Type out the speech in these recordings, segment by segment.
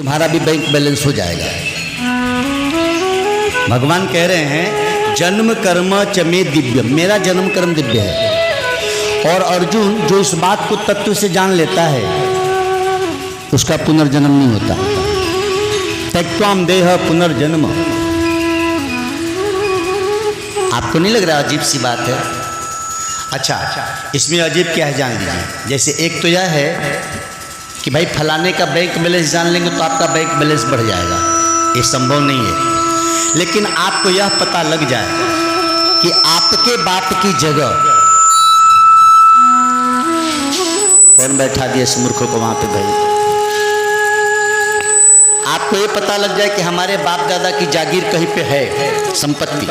तुम्हारा भी bank balance हो जाएगा। भगवान कह रहे हैं जन्म कर्म चमे दिव्य, मेरा जन्म कर्म दिव्य है। और अर्जुन जो इस बात को तत्व से जान लेता है उसका पुनर्जन्म नहीं होता। त्यक्त्वाम देह पुनर्जन्म। आपको नहीं लग रहा अजीब सी बात है? अच्छा, इसमें अजीब क्या है जान लीजिए। जैसे एक तो यह है कि भाई फलाने का बैंक बैलेंस जान लेंगे तो आपका बैंक बैलेंस बढ़ जाएगा, ये संभव नहीं है। लेकिन आपको यह पता लग जाए कि आपके बाप की जगह कौन बैठा दिया इस मूर्ख को वहां पे भाई। आपको ये पता लग जाए कि हमारे बाप दादा की जागीर कहीं पे है, संपत्ति।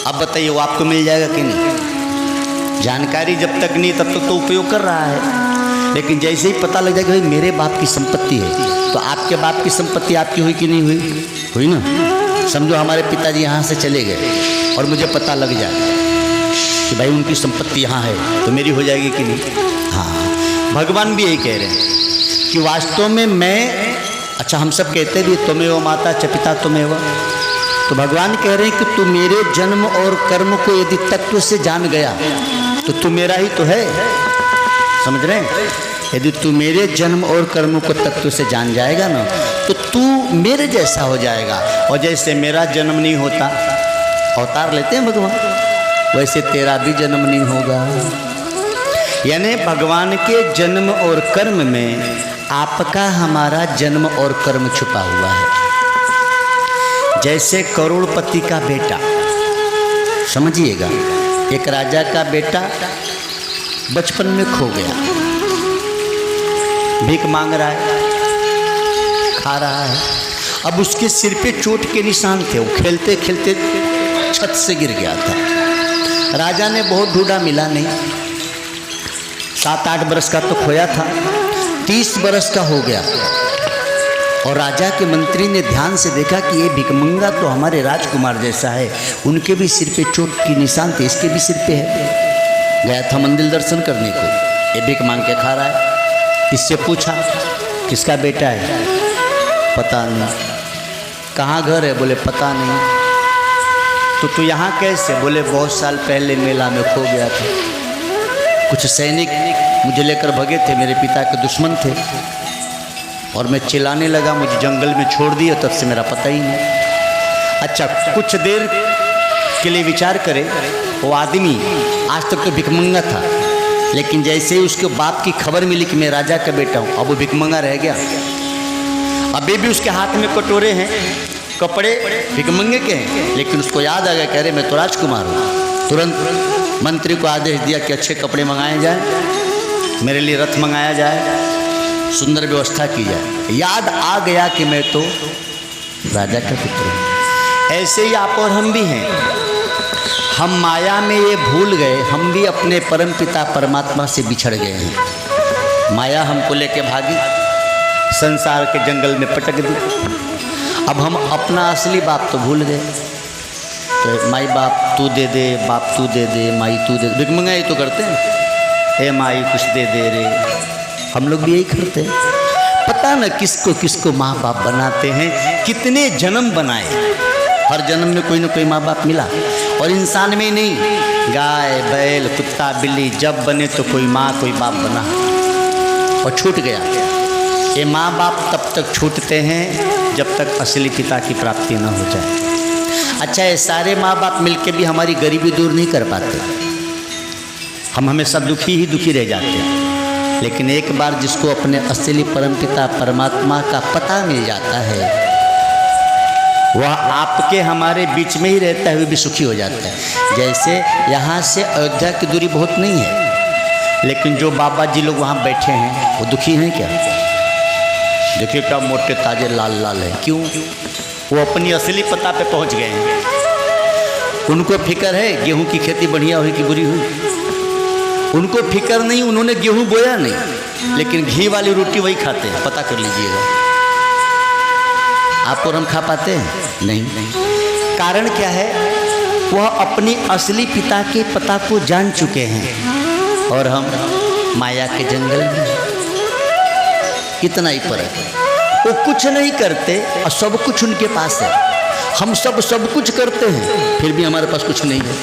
अब बताइए वो आपको मिल जाएगा कि नहीं? जानकारी जब तक नहीं तब तक तो उपयोग कर रहा है, लेकिन जैसे ही पता लग जाएगा भाई मेरे बाप की संपत्ति है, तो आपके बाप की संपत्ति आपकी हुई कि नहीं हुई? हुई ना। समझो हमारे पिताजी यहाँ से चले गए और मुझे पता लग जाए कि भाई उनकी संपत्ति यहाँ है, तो मेरी हो जाएगी कि नहीं? हाँ, भगवान भी यही कह रहे हैं कि वास्तव में मैं, अच्छा हम सब कहते भी त्वमेव माता च पिता त्वमेव, तो भगवान कह रहे हैं कि तू मेरे जन्म और कर्म को यदि तत्व से जान गया तो तू मेरा ही तो है। समझ रहे हैं? यदि तू मेरे जन्म और कर्म को तत्व से जान जाएगा ना तो तू मेरे जैसा हो जाएगा। और जैसे मेरा जन्म नहीं होता, अवतार लेते हैं भगवान, वैसे तेरा भी जन्म नहीं होगा। यानी भगवान के जन्म और कर्म में आपका हमारा जन्म और कर्म छुपा हुआ है। जैसे करोड़पति का बेटा, समझिएगा, एक राजा का बेटा बचपन में खो गया, भीख मांग रहा है, खा रहा है। अब उसके सिर पे चोट के निशान थे, वो खेलते खेलते छत से गिर गया था। राजा ने बहुत ढूंढा, मिला नहीं। 7-8 बरस का तो खोया था, 30 बरस का हो गया। और राजा के मंत्री ने ध्यान से देखा कि ये भिखमंगा तो हमारे राजकुमार जैसा है, उनके भी सिर पे चोट की निशान थे, इसके भी सिर पे है। गया था मंदिर दर्शन करने को, ये भीख मांग के खा रहा है। इससे पूछा किसका बेटा है? पता नहीं। कहाँ घर है? बोले पता नहीं। तो तू यहाँ कैसे? बोले बहुत साल पहले मेला में खो गया था, कुछ सैनिक मुझे लेकर भगे थे, मेरे पिता के दुश्मन थे, और मैं चिल्लाने लगा, मुझे जंगल में छोड़ दिया, तब से मेरा पता ही नहीं। अच्छा, कुछ देर के लिए विचार करें, वो आदमी आज तक तो भिखमंगा था, लेकिन जैसे ही उसके बाप की खबर मिली कि मैं राजा का बेटा हूँ, अब वो भिखमंगा रह गया। अभी भी उसके हाथ में कटोरे हैं, कपड़े भिखमंगे के हैं, लेकिन उसको याद आ गया, कह रहे मैं तो राजकुमार हूँ। तुरंत मंत्री को आदेश दिया कि अच्छे कपड़े मंगाए जाए, मेरे लिए रथ मंगाया जाए, सुंदर व्यवस्था की जाए। याद आ गया कि मैं तो राजा का पुत्र हूँ। ऐसे ही आप और हम भी हैं। हम माया में ये भूल गए, हम भी अपने परम पिता परमात्मा से बिछड़ गए हैं। माया हमको लेके भागी, संसार के जंगल में पटक दी। अब हम अपना असली बाप तो भूल गए। तो माई बाप तू दे दे, बाप तू दे दे, माई तू दे दे, भिखमंगाई तो करते हैं। हे माई कुछ दे दे रे, हम लोग भी यही करते हैं। पता न किसको किसको माँ बाप बनाते हैं, कितने जन्म बनाए, हर जन्म में कोई ना कोई माँ बाप मिला। और इंसान में नहीं, गाय बैल कुत्ता बिल्ली जब बने तो कोई माँ कोई बाप बना और छूट गया। ये माँ बाप तब तक छूटते हैं जब तक असली पिता की प्राप्ति न हो जाए। अच्छा, ये सारे माँ बाप मिलके भी हमारी गरीबी दूर नहीं कर पाते, हम हमेशा दुखी ही दुखी रह जाते हैं। लेकिन एक बार जिसको अपने असली परमपिता परमात्मा का पता मिल जाता है, वह आपके हमारे बीच में ही रहता हुए भी सुखी हो जाता है। जैसे यहाँ से अयोध्या की दूरी बहुत नहीं है, लेकिन जो बाबा जी लोग वहाँ बैठे हैं वो दुखी हैं क्या? देखिए क्या मोटे ताजे लाल लाल है। क्यों? वो अपनी असली पता पे पहुँच गए हैं। उनको फिक्र है गेहूँ की खेती बढ़िया हुई कि बुरी हुई, उनको फिक्र नहीं, उन्होंने गेहूं बोया नहीं, लेकिन घी वाली रोटी वही खाते हैं। पता कर लीजिएगा, आप और हम खा पाते हैं? नहीं। कारण क्या है? वह अपनी असली पिता के पता को जान चुके हैं और हम माया के जंगल में। कितना ही फर्क है। वो कुछ नहीं करते और सब कुछ उनके पास है। हम सब कुछ करते हैं फिर भी हमारे पास कुछ नहीं है।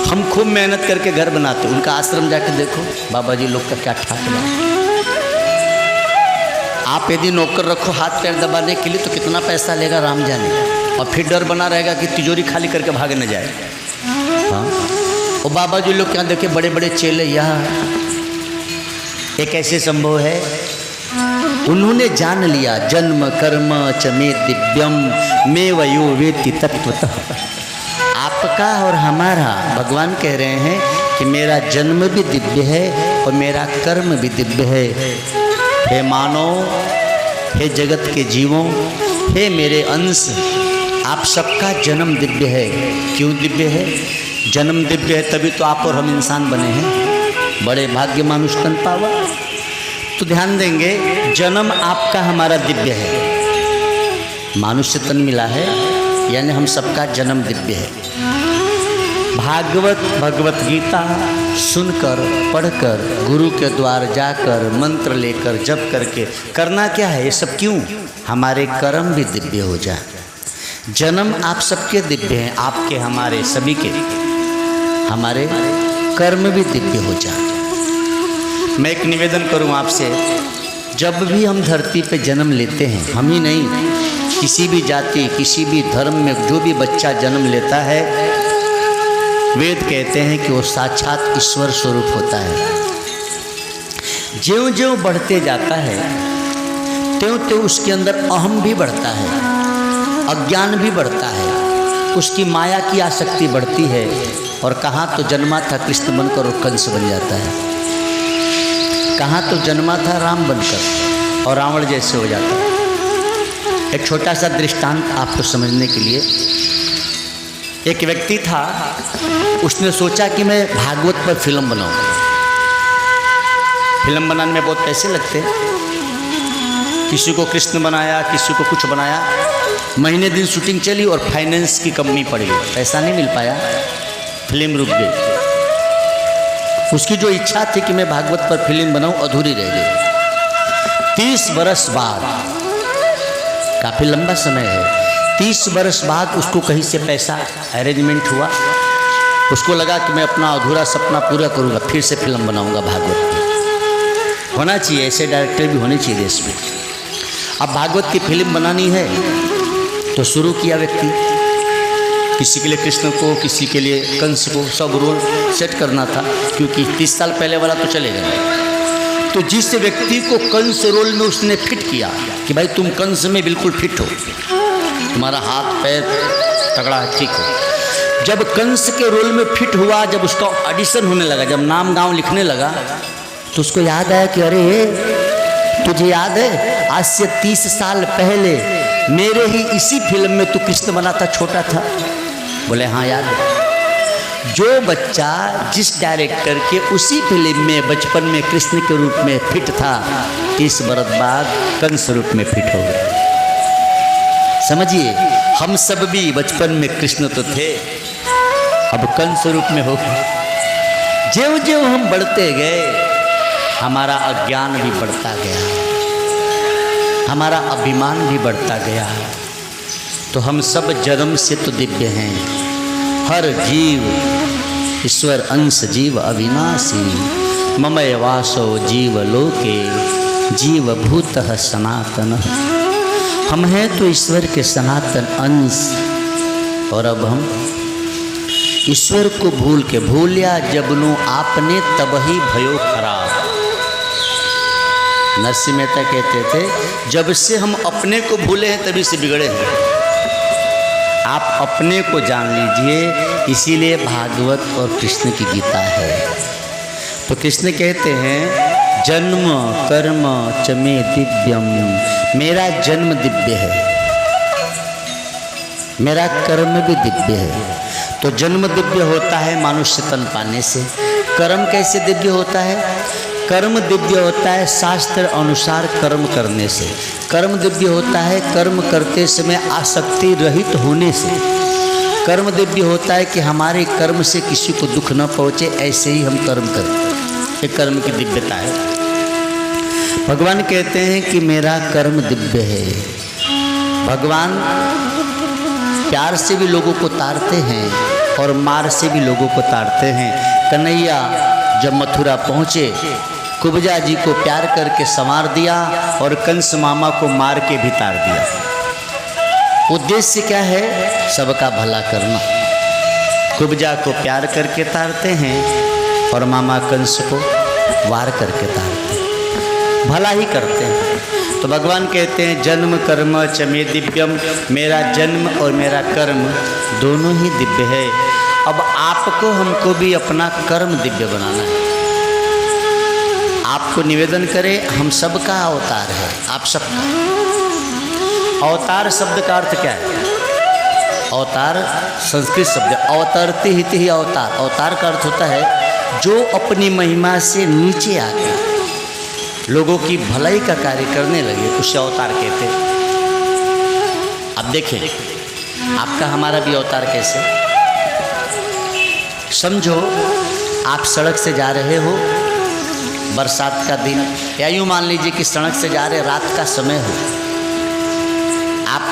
हम खूब मेहनत करके घर बनाते, उनका आश्रम जाके देखो बाबा जी लोग का क्या ठाक है। आप यदि नौकर रखो हाथ पैर दबाने के लिए तो कितना पैसा लेगा राम जाने, और फिर डर बना रहेगा कि तिजोरी खाली करके भाग न जाए। हाँ, और बाबा जी लोग क्या देखे बड़े बड़े चेले, यहाँ ये कैसे संभव है? उन्होंने जान लिया जन्म कर्म च मे दिव्यम मे वयो वेति तत्वतः। आपका और हमारा, भगवान कह रहे हैं कि मेरा जन्म भी दिव्य है और मेरा कर्म भी दिव्य है। हे मानव, हे जगत के जीवों, हे मेरे अंश, आप सबका जन्म दिव्य है। क्यों दिव्य है? जन्म दिव्य है तभी तो आप और हम इंसान बने हैं। बड़े भाग्य मानुष तन पावा। तो ध्यान देंगे, जन्म आपका हमारा दिव्य है। मानुष्य तन मिला है यानी हम सबका जन्म दिव्य है। भागवत भगवत गीता सुनकर पढ़कर गुरु के द्वार जाकर मंत्र लेकर जप करके करना क्या है? ये सब क्यों? हमारे कर्म भी दिव्य हो जाए। जन्म आप सबके दिव्य हैं, आपके हमारे सभी के, हमारे कर्म भी दिव्य हो जाए। मैं एक निवेदन करूं आपसे, जब भी हम धरती पे जन्म लेते हैं, हम ही नहीं, किसी भी जाति किसी भी धर्म में जो भी बच्चा जन्म लेता है, वेद कहते हैं कि वो साक्षात ईश्वर स्वरूप होता है। ज्यों ज्यों बढ़ते जाता है त्यों त्यों उसके अंदर अहम भी बढ़ता है, अज्ञान भी बढ़ता है, उसकी माया की आसक्ति बढ़ती है। और कहाँ तो जन्मा था कृष्ण बनकर और कंस बन जाता है, कहाँ तो जन्मा था राम बनकर और रावण जैसे हो जाता है। एक छोटा सा दृष्टांत आपको समझने के लिए, एक व्यक्ति था, उसने सोचा कि मैं भागवत पर फिल्म बनाऊं। फिल्म बनाने में बहुत पैसे लगते हैं, किसी को कृष्ण बनाया, किसी को कुछ बनाया। महीने दिन शूटिंग चली और फाइनेंस की कमी पड़ गई, पैसा नहीं मिल पाया, फिल्म रुक गई। उसकी जो इच्छा थी कि मैं भागवत पर फिल्म बनाऊं, अधूरी रह गई। 30 बरस बाद, काफ़ी लंबा समय है, 30 बरस बाद उसको कहीं से पैसा अरेंजमेंट हुआ। उसको लगा कि मैं अपना अधूरा सपना पूरा करूंगा, फिर से फिल्म बनाऊंगा भागवत की। होना चाहिए, ऐसे डायरेक्टर भी होने चाहिए देश में। अब भागवत की फिल्म बनानी है तो शुरू किया व्यक्ति, किसी के लिए कृष्ण को, किसी के लिए कंस को, सब रोल सेट करना था, क्योंकि 30 साल पहले वाला तो चलेगा नहीं। तो जिस व्यक्ति को कंस रोल में उसने फिट किया कि भाई तुम कंस में बिल्कुल फिट हो, तुम्हारा हाथ पैर तगड़ा ठीक हो। जब कंस के रोल में फिट हुआ, जब उसका ऑडिशन होने लगा, जब नाम गांव लिखने लगा, तो उसको याद आया कि अरे तुझे याद है आज से 30 साल पहले मेरे ही इसी फिल्म में तू कृष्ण बना था, छोटा था। बोले हाँ याद है। जो बच्चा जिस डायरेक्टर के उसी फिल्म में बचपन में कृष्ण के रूप में फिट था, 30 बरस बाद कंस रूप में फिट हो गया। समझिए, हम सब भी बचपन में कृष्ण तो थे, अब कंस रूप में हो गए। ज्यों ज्यों हम बढ़ते गए, हमारा अज्ञान भी बढ़ता गया, हमारा अभिमान भी बढ़ता गया। तो हम सब जन्म से तो दिव्य हैं। हर जीव ईश्वर अंश जीव अविनाशी, ममय वासो जीव लोके जीव भूतः सनातन। हम हैं तो ईश्वर के सनातन अंश, और अब हम ईश्वर को भूल के, भूलिया जबनु आपने तब ही भयो खराब। नरसिंह मेहता कहते थे, जब से हम अपने को भूले हैं तभी से बिगड़े हैं। आप अपने को जान लीजिए, इसीलिए भागवत और कृष्ण की गीता है। तो कृष्ण कहते हैं, जन्म कर्म च मे दिव्यम, मेरा जन्म दिव्य है, मेरा कर्म भी दिव्य है। तो जन्म दिव्य होता है मनुष्य तन पाने से। कर्म कैसे दिव्य होता है? कर्म दिव्य होता है शास्त्र अनुसार कर्म करने से। कर्म दिव्य होता है कर्म करते समय आसक्ति रहित होने से। कर्म दिव्य होता है कि हमारे कर्म से किसी को दुख न पहुँचे, ऐसे ही हम कर्म करें। ये कर्म की दिव्यता है। भगवान कहते हैं कि मेरा कर्म दिव्य है। भगवान प्यार से भी लोगों को ताड़ते हैं और मार से भी लोगों को ताड़ते हैं। कन्हैया जब मथुरा पहुँचे, कुब्जा जी को प्यार करके संवार दिया और कंस मामा को मार के भी ताड़ दिया। उद्देश्य क्या है? सबका भला करना। कुब्जा को प्यार करके ताड़ते हैं और मामा कंस को वार करके ताड़ते हैं, भला ही करते हैं। तो भगवान कहते हैं जन्म कर्म च मे दिव्यम, मेरा जन्म और मेरा कर्म दोनों ही दिव्य है। अब आपको हमको भी अपना कर्म दिव्य बनाना है। आपको निवेदन करें, हम सबका अवतार है, आप सबका। अवतार शब्द का अर्थ क्या है? अवतार संस्कृत शब्द, अवतरते हित ही अवतार। अवतार का अर्थ होता है जो अपनी महिमा से नीचे आके लोगों की भलाई का कार्य करने लगे, उसे अवतार कहते हैं। अब देखें आपका हमारा भी अवतार कैसे। समझो आप सड़क से जा रहे हो, बरसात का दिन, या यूँ मान लीजिए कि सड़क से जा रहे, रात का समय हो, आप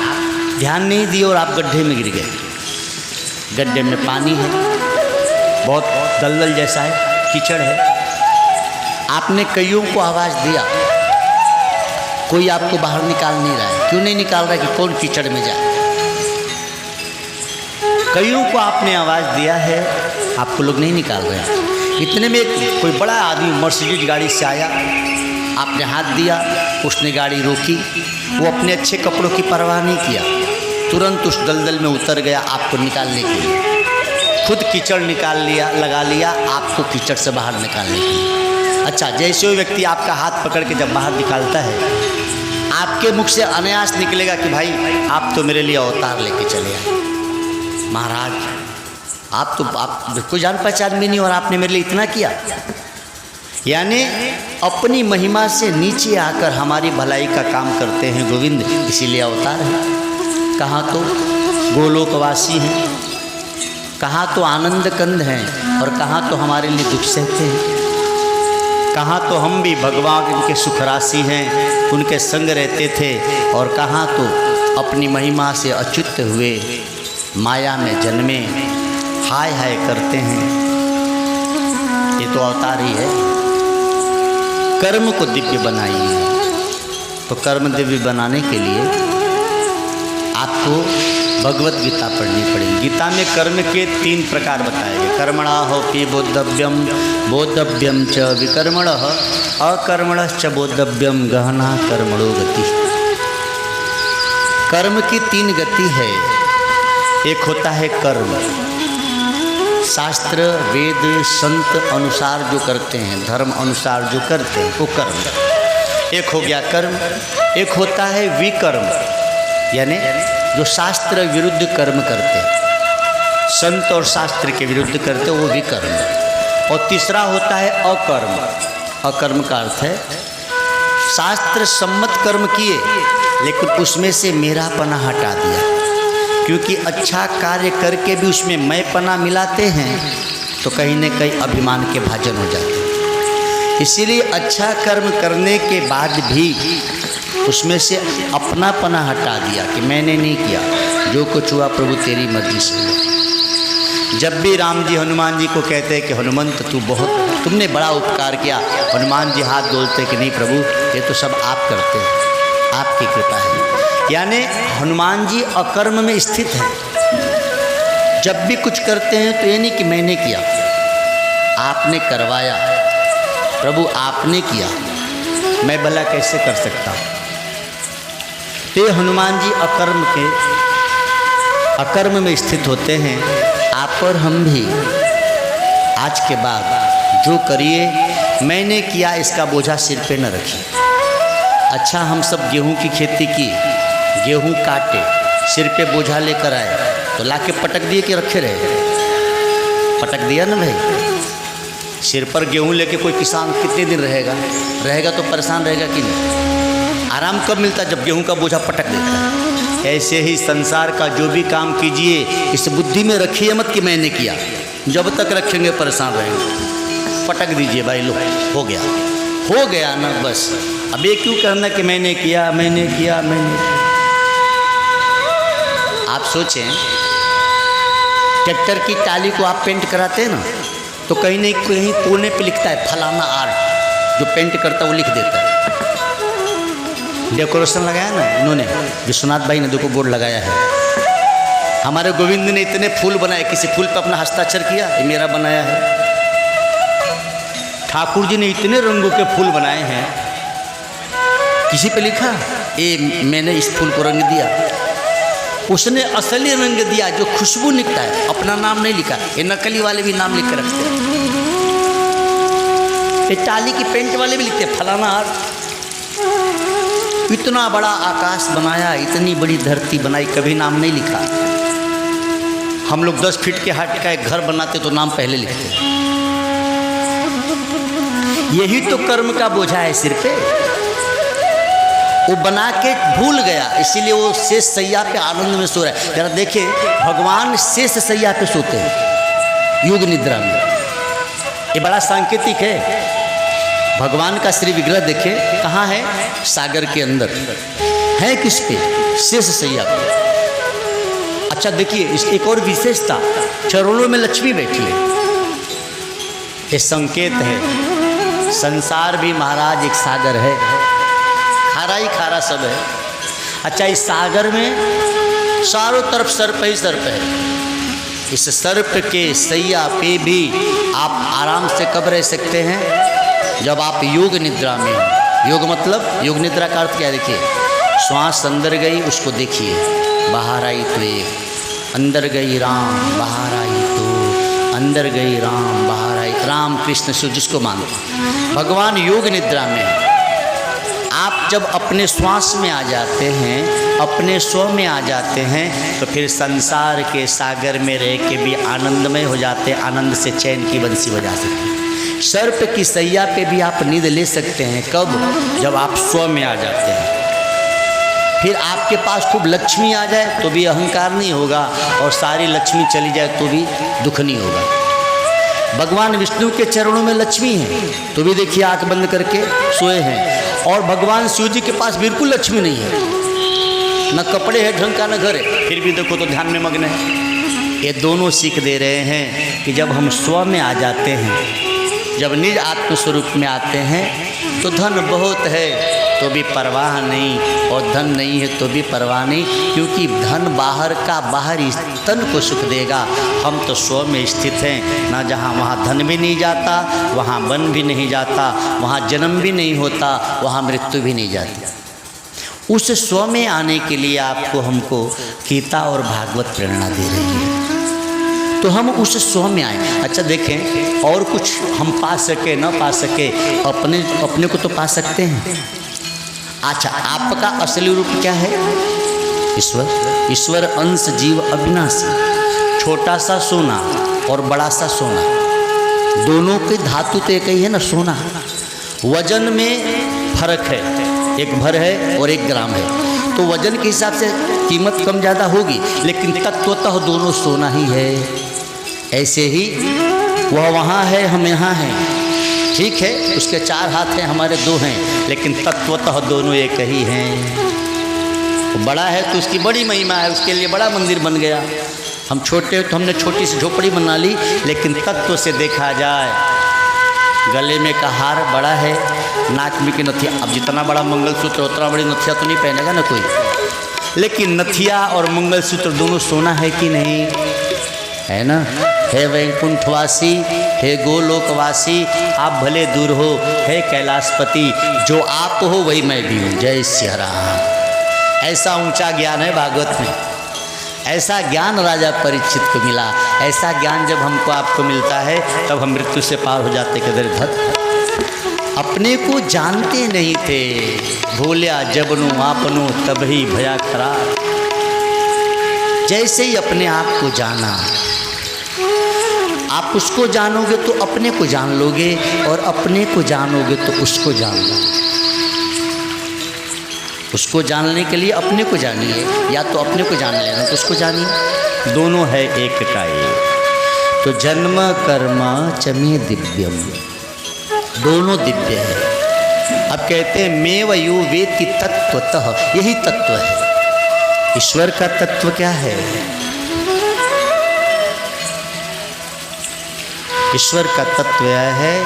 ध्यान नहीं दिए और आप गड्ढे में गिर गए। गड्ढे में पानी है, बहुत दलदल जैसा है, कीचड़ है। आपने कईयों को आवाज़ दिया, कोई आपको बाहर निकाल नहीं रहा है। क्यों नहीं निकाल रहा है? कि कौन कीचड़ में जाए। कईयों को आपने आवाज़ दिया है, आपको लोग नहीं निकाल रहे हैं। इतने में कोई बड़ा आदमी मर्सिडीज गाड़ी से आया, आपने हाथ दिया, उसने गाड़ी रोकी, वो अपने अच्छे कपड़ों की परवाह नहीं किया, तुरंत उस दलदल में उतर गया आपको निकालने के लिए। खुद कीचड़ निकाल लिया, लगा लिया आपको कीचड़ से बाहर निकालने के लिए। अच्छा, जैसे वो व्यक्ति आपका हाथ पकड़ के जब बाहर निकालता है, आपके मुख से अनायास निकलेगा कि भाई आप तो मेरे लिए अवतार लेके चले आए महाराज, आप कोई जान पहचान भी नहीं और आपने मेरे लिए इतना किया। यानी अपनी महिमा से नीचे आकर हमारी भलाई का काम करते हैं गोविंद, इसीलिए अवतार है। कहाँ तो गोलोकवासी हैं, कहाँ तो आनंद कंद हैं, और कहाँ तो हमारे लिए दुख सहते हैं। कहाँ तो हम भी भगवान उनके सुख राशि हैं, उनके संग रहते थे, और कहाँ तो अपनी महिमा से अच्युत हुए माया में जन्मे हाय हाय करते हैं। ये तो अवतार ही है। कर्म को दिव्य बनाइए। तो कर्म दिव्य बनाने के लिए आपको भगवत गीता पढ़नी पड़ेगी। गीता में कर्म के 3 प्रकार बताए गए। कर्मणाहोपि बोद्धव्यम, बोद्धव्यम च विकर्मणः, अकर्मणश्च बोद्धव्यम, गहना कर्मणो गति। कर्म की 3 गति है। एक होता है कर्म, शास्त्र वेद संत अनुसार जो करते हैं, धर्म अनुसार जो करते हैं वो कर्म। एक हो गया कर्म। एक होता है विकर्म, यानी जो शास्त्र विरुद्ध कर्म करते हैं, संत और शास्त्र के विरुद्ध करते वो विकर्म। और तीसरा होता है अकर्म। अकर्म का अर्थ है शास्त्र सम्मत कर्म किए, लेकिन उसमें से मेरापना हटा दिया, क्योंकि अच्छा कार्य करके भी उसमें मैंपना मिलाते हैं तो कहीं न कहीं अभिमान के भाजन हो जाते हैं। इसीलिए अच्छा कर्म करने के बाद भी उसमें से अपनापना हटा दिया कि मैंने नहीं किया, जो कुछ हुआ प्रभु तेरी मर्जी से। जब भी राम जी हनुमान जी को कहते हैं कि हनुमंत तुमने बड़ा उपकार किया, हनुमान जी हाथ डोलते कि नहीं प्रभु, ये तो सब आप करते हैं, आपकी कृपा है। यानी हनुमान जी अकर्म में स्थित हैं। जब भी कुछ करते हैं तो ये नहीं कि मैंने किया, आपने करवाया, प्रभु आपने किया, मैं भला कैसे कर सकता हूँ। तो हनुमान जी अकर्म में स्थित होते हैं। आप और हम भी आज के बाद जो करिए, मैंने किया इसका बोझा सिर पे न रखिए। अच्छा, हम सब गेहूं की खेती की, गेहूं काटे, सिर पे बोझा लेकर आए तो लाके पटक दिए कि रखे रहे? पटक दिया ना भाई। सिर पर गेहूं लेके कोई किसान कितने दिन रहेगा तो परेशान रहेगा कि नहीं? आराम कब मिलता? जब गेहूं का बोझा पटक देता है। ऐसे ही संसार का जो भी काम कीजिए, इस बुद्धि में रखिए मत कि मैंने किया। जब तक रखेंगे परेशान रहेंगे। पटक दीजिए भाई, लो हो गया ना, बस अब ये क्यों करना कि मैंने किया मैंने किया मैंने किया। आप सोचें, ट्रैक्टर की टाली को आप पेंट कराते हैं ना, तो कहीं नहीं कहीं कोने पे लिखता है फलाना आर्ट, जो पेंट करता है वो लिख देता है। डेकोरेशन लगाया ना इन्होंने, विश्वनाथ भाई ने देखो बोर्ड लगाया है। हमारे गोविंद ने इतने फूल बनाए, किसी फूल पर अपना हस्ताक्षर किया, ये मेरा बनाया है। ठाकुर जी ने इतने रंगों के फूल बनाए हैं, किसी पे लिखा ये मैंने इस फूल को रंग दिया। उसने असली रंग दिया जो खुशबू निकलता है, अपना नाम नहीं लिखा। ये नकली वाले भी नाम लिख कर रखते हैं, ये टाली की पेंट वाले भी लिखते हैं फलाना आर्ट। इतना बड़ा आकाश बनाया, इतनी बड़ी धरती बनाई, कभी नाम नहीं लिखा। हम लोग 10 फीट के हाइट का एक घर बनाते तो नाम पहले लिखते। यही तो कर्म का बोझा है सिर पे। वो बना के भूल गया, इसीलिए वो शेष सैया पे आनंद में सो रहा है। जरा देखिए, भगवान शेष सैया पे सोते हैं योग निद्रा में। ये बड़ा सांकेतिक है। भगवान का श्री विग्रह देखे कहाँ है? सागर के अंदर है। किस पे? शेष सैया पे। अच्छा देखिए, इस एक और विशेषता, चरणों में लक्ष्मी बैठी है। ये संकेत है संसार भी महाराज एक सागर है, खारा ही खारा सब है। अच्छा, इस सागर में चारों तरफ सर्प ही सर्प है। इस सर्प के सैया पे भी आप आराम से कब रह सकते हैं? जब आप योग निद्रा में हो। योग मतलब, योग निद्रा का अर्थ क्या है? देखिए, श्वास अंदर गई उसको देखिए, बाहर आई तो एक, अंदर गई राम, बाहर आई तो, अंदर गई राम, बाहर आई। राम कृष्ण शिव जिसको मानते, भगवान योग निद्रा में है। आप जब अपने श्वास में आ जाते हैं, अपने स्व में आ जाते हैं, तो फिर संसार के सागर में रह के भी आनंदमय हो जाते हैं। आनंद से चैन की बंसी बजा सकते हैं। सर्प की सैया पे भी आप नींद ले सकते हैं। कब? जब आप स्व में आ जाते हैं। फिर आपके पास खूब लक्ष्मी आ जाए तो भी अहंकार नहीं होगा, और सारी लक्ष्मी चली जाए तो भी दुख नहीं होगा। भगवान विष्णु के चरणों में लक्ष्मी है, तो भी देखिए आंख बंद करके सोए हैं। और भगवान शिव जी के पास बिल्कुल लक्ष्मी नहीं है, न कपड़े है ढंग का न घर है, फिर भी देखो तो ध्यान में मग्न है। ये दोनों सीख दे रहे हैं कि जब हम स्व में आ जाते हैं, जब निज आत्मस्वरूप में आते हैं, तो धन बहुत है तो भी परवाह नहीं, और धन नहीं है तो भी परवाह नहीं, क्योंकि धन बाहर का बाहरी तन को सुख देगा। हम तो स्व में स्थित हैं ना, जहाँ वहाँ धन भी नहीं जाता, वहाँ वन भी नहीं जाता, वहाँ जन्म भी नहीं होता, वहाँ मृत्यु भी नहीं जाती। उस स्व में आने के लिए आपको हमको गीता और भागवत प्रेरणा दे रही है, तो हम उस स्व में आए। अच्छा देखें, और कुछ हम पा सके न पा सके, अपने को तो पा सकते हैं। अच्छा, आपका असली रूप क्या है? ईश्वर। ईश्वर अंश जीव अविनाशी। छोटा सा सोना और बड़ा सा सोना, दोनों की धातु तो एक ही है ना, सोना। वजन में फर्क है, एक भर है और 1 ग्राम है, तो वजन के हिसाब से कीमत कम ज़्यादा होगी, लेकिन तत्वतः दोनों सोना ही है। ऐसे ही वह वहाँ है, हम यहाँ हैं। ठीक है, उसके 4 हाथ हैं, हमारे 2 हैं, लेकिन तत्वतः दोनों एक ही हैं। वो बड़ा है तो उसकी बड़ी महिमा है, उसके लिए बड़ा मंदिर बन गया। हम छोटे तो हमने छोटी सी झोपड़ी बना ली, लेकिन तत्व से देखा जाए, गले में का हार बड़ा है, नाक में की नथिया, अब जितना बड़ा मंगलसूत्र उतना बड़ी नथिया तो नहीं पहनेगा ना कोई, लेकिन नथिया और मंगलसूत्र दोनों सोना है कि नहीं? है ना। हे वैकुंठवासी, हे गोलोकवासी, आप भले दूर हो, हे कैलाशपति, जो आप हो वही मैं भी हूँ। जय सिया राम। ऐसा ऊंचा ज्ञान है भागवत में, ऐसा ज्ञान राजा परीक्षित को मिला। ऐसा ज्ञान जब हमको आपको मिलता है, तब हम मृत्यु से पार हो जाते। कदर धत अपने को जानते नहीं थे, भूलिया जबनु आपनो तभी भया खराब। जैसे ही अपने आप को जाना, आप उसको जानोगे तो अपने को जान लोगे, और अपने को जानोगे तो उसको जान लोगे। उसको जानने के लिए अपने को जानिए, या तो अपने को जान लेना तो उसको जानिए, दोनों है एक का एक। तो जन्म कर्म चमे दिव्यम, दोनों दिव्य है। अब कहते हैं मैं व यो वेति तत्वतः, यही तत्व है। ईश्वर का तत्व क्या है? ईश्वर का तत्व यह है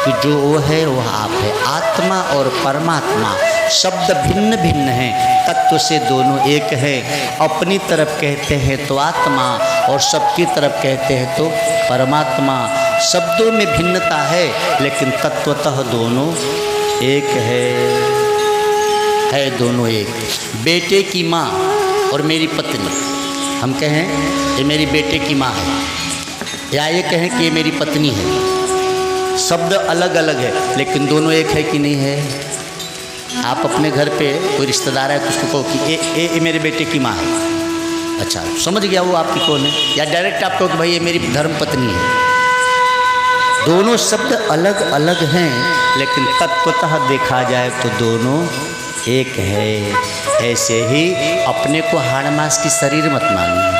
कि जो वो है वह आप है। आत्मा और परमात्मा शब्द भिन्न भिन्न हैं, तत्व से दोनों एक है। अपनी तरफ कहते हैं तो आत्मा और सबकी तरफ कहते हैं तो परमात्मा। शब्दों में भिन्नता है लेकिन तत्वतः दोनों एक है दोनों एक। बेटे की माँ और मेरी पत्नी, हम कहें ये मेरी बेटे की माँ है, या ये कहें कि ये मेरी पत्नी है। शब्द अलग अलग है लेकिन दोनों एक है कि नहीं है? आप अपने घर पे कोई रिश्तेदार है तो उसको कहो कि ये मेरे बेटे की माँ है, अच्छा समझ गया वो आपकी कौन है। या डायरेक्ट आप कहो कि भाई ये मेरी धर्म पत्नी है। दोनों शब्द अलग अलग हैं लेकिन तत्वतः देखा जाए तो दोनों एक है। ऐसे ही अपने को हाड़ मास की शरीर मत मानिए,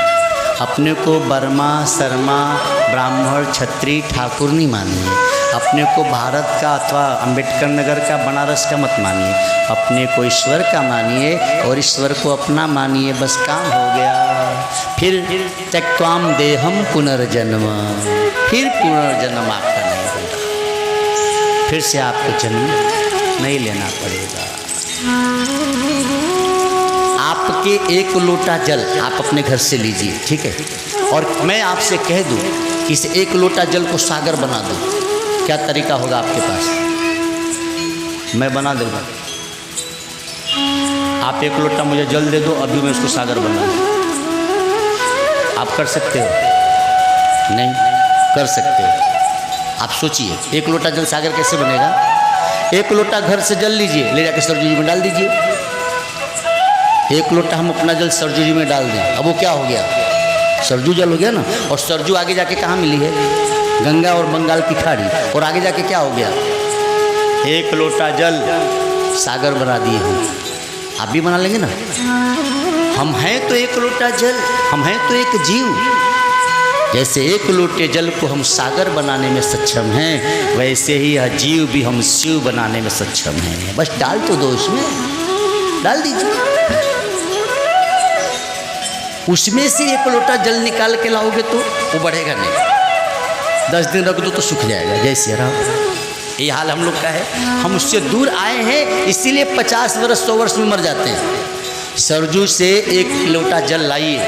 अपने को वर्मा शर्मा ब्राह्मण क्षत्रिय ठाकुर नहीं मानिए, अपने को भारत का अथवा अंबेडकर नगर का बनारस का मत मानिए, अपने को ईश्वर का मानिए और ईश्वर को अपना मानिए, बस काम हो गया। फिर त्यक्त्वाम देहम पुनर्जन्म, फिर पुनर्जन्म आपका नहीं होगा, फिर से आपको जन्म नहीं लेना पड़ेगा। आपके एक लोटा जल आप अपने घर से लीजिए, ठीक है, और मैं आपसे कह दूं कि इस एक लोटा जल को सागर बना दूं, क्या तरीका होगा आपके पास? मैं बना दूंगा। आप एक लोटा मुझे जल दे दो, अभी मैं उसको सागर बना दूँ। आप कर सकते हो? नहीं कर सकते हो। आप सोचिए एक लोटा जल सागर कैसे बनेगा? एक लोटा घर से जल लीजिए, ले जाकर सरजू जी में डाल दीजिए। एक लोटा हम अपना जल सरजू जी में डाल दें, अब वो क्या हो गया? सरजू जल हो गया ना। और सरजू आगे जाके कहाँ मिली है? गंगा और बंगाल की खाड़ी। और आगे जाके क्या हो गया? एक लोटा जल सागर बना दिए हम। आप भी बना लेंगे ना? हम हैं तो एक लोटा जल, हम हैं तो एक जीव। जैसे एक लोटे जल को हम सागर बनाने में सक्षम हैं, वैसे ही यह जीव भी हम शिव बनाने में सक्षम हैं। बस डाल तो दो, उसमें डाल दीजिए। उसमें से एक लोटा जल निकाल के लाओगे तो वो बढ़ेगा नहीं। 10 दिन रख दो तो सूख जाएगा। जय श्री राम। ये हाल हम लोग का है। हम उससे दूर आए हैं, इसीलिए 50 वर्ष 100 वर्ष में मर जाते हैं। सरजू से एक लोटा जल लाइए,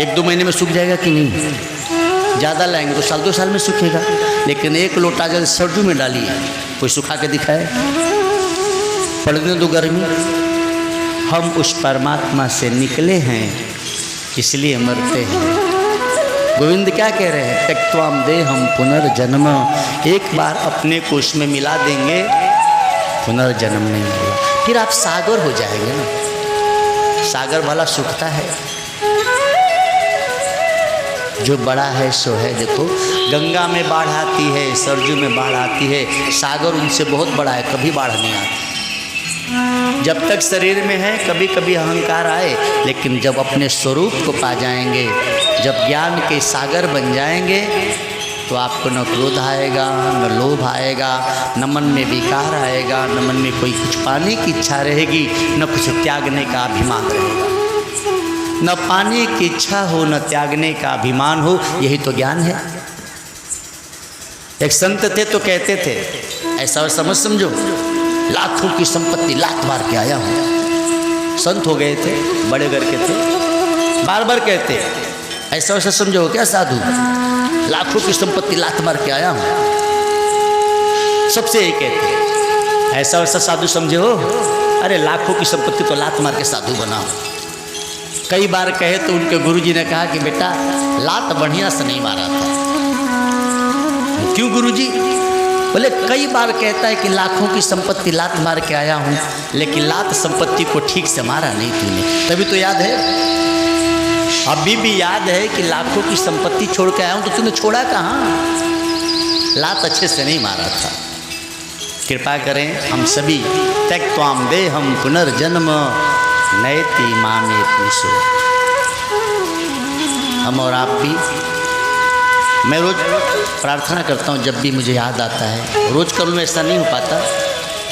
1-2 महीने में सूख जाएगा कि नहीं? ज़्यादा लाएंगे तो 1-2 साल में सूखेगा। लेकिन एक लोटा जल सरजू में डालिए, कोई सुखा के दिखाए? पड़ने दो गर्मी। हम उस परमात्मा से निकले हैं इसलिए मरते हैं। गोविंद क्या कह रहे हैं? त्यक्त्वाम देहम पुनर्जन्म। एक बार अपने को उसमें मिला देंगे, पुनर्जन्म नहीं होगा। फिर आप सागर हो जाएंगे ना। सागर वाला सूखता है, जो बड़ा है सो है। देखो गंगा में बाढ़ आती है, सरजू में बाढ़ आती है, सागर उनसे बहुत बड़ा है, कभी बाढ़ नहीं आती। जब तक शरीर में है कभी कभी अहंकार आए, लेकिन जब अपने स्वरूप को पा जाएंगे, जब ज्ञान के सागर बन जाएंगे, तो आपको न क्रोध आएगा, न लोभ आएगा, न मन में विकार आएगा, न मन में कोई कुछ पाने की इच्छा रहेगी, न कुछ त्यागने का अभिमान रहेगा। न पाने की इच्छा हो, न त्यागने का अभिमान हो, यही तो ज्ञान है। एक संत थे तो कहते थे, ऐसा समझ समझो, लाखों की संपत्ति लात मार के आया हूँ। संत हो गए थे, बड़े घर के थे, बार बार कहते ऐसा वैसा समझो क्या साधु, लाखों की संपत्ति लात मार के आया हूँ। सबसे यही कहते ऐसा वैसा साधु समझे हो? अरे लाखों की संपत्ति तो लात मार के साधु बनाओ। कई बार कहे तो उनके गुरुजी ने कहा कि बेटा लात बढ़िया से नहीं मारा था। क्यों गुरुजी? बोले कई बार कहता है कि लाखों की संपत्ति लात मार के आया हूँ, लेकिन लात संपत्ति को ठीक से मारा नहीं तूने, तभी तो याद है। अभी भी याद है कि लाखों की संपत्ति छोड़ के आया हूँ, तो तूने छोड़ा कहाँ? लात अच्छे से नहीं मारा था। कृपा करें हम सभी त्यक्त्वाम देहम पुनर्जन्म नयति मामेति सो। हम और आप भी, मैं रोज़ प्रार्थना करता हूँ जब भी मुझे याद आता है, रोज़ कर लूँ ऐसा नहीं हो पाता,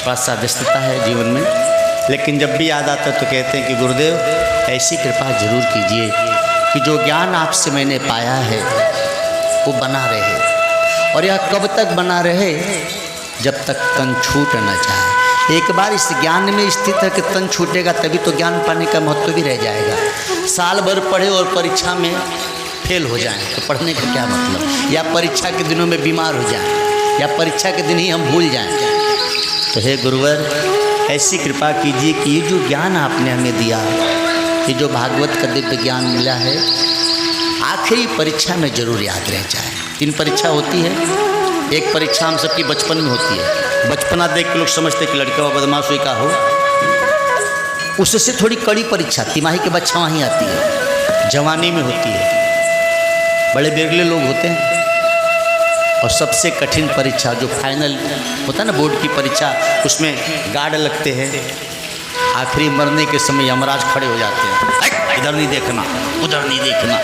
थोड़ा सा व्यस्तता है जीवन में, लेकिन जब भी याद आता है तो कहते हैं कि गुरुदेव ऐसी कृपा जरूर कीजिए कि जो ज्ञान आपसे मैंने पाया है वो बना रहे, और यह कब तक बना रहे, जब तक तन छूट न जाए। एक बार इस ज्ञान में स्थित है कि तन छूटेगा तभी तो ज्ञान पाने का महत्व भी रह जाएगा। साल भर पढ़े और परीक्षा में फेल हो जाएं तो पढ़ने का क्या मतलब, या परीक्षा के दिनों में बीमार हो जाएं, या परीक्षा के दिन ही हम भूल जाएं। तो हे गुरुवर ऐसी कृपा कीजिए कि ये जो ज्ञान आपने हमें दिया, ये जो भागवत का दिव्य ज्ञान मिला है, आखिरी परीक्षा में जरूर याद रह जाए। 3 परीक्षा होती है। एक परीक्षा हम सबकी बचपन में होती है, बचपना देख के लोग समझते कि लड़का बदमाश हुई का हो। उससे थोड़ी कड़ी परीक्षा तिमाही के बाद 6 ही आती है, जवानी में होती है, बड़े बिरले लोग होते हैं। और सबसे कठिन परीक्षा जो फाइनल होता है ना, बोर्ड की परीक्षा, उसमें गार्ड लगते हैं। आखिरी मरने के समय यमराज खड़े हो जाते हैं, इधर नहीं देखना, उधर नहीं देखना।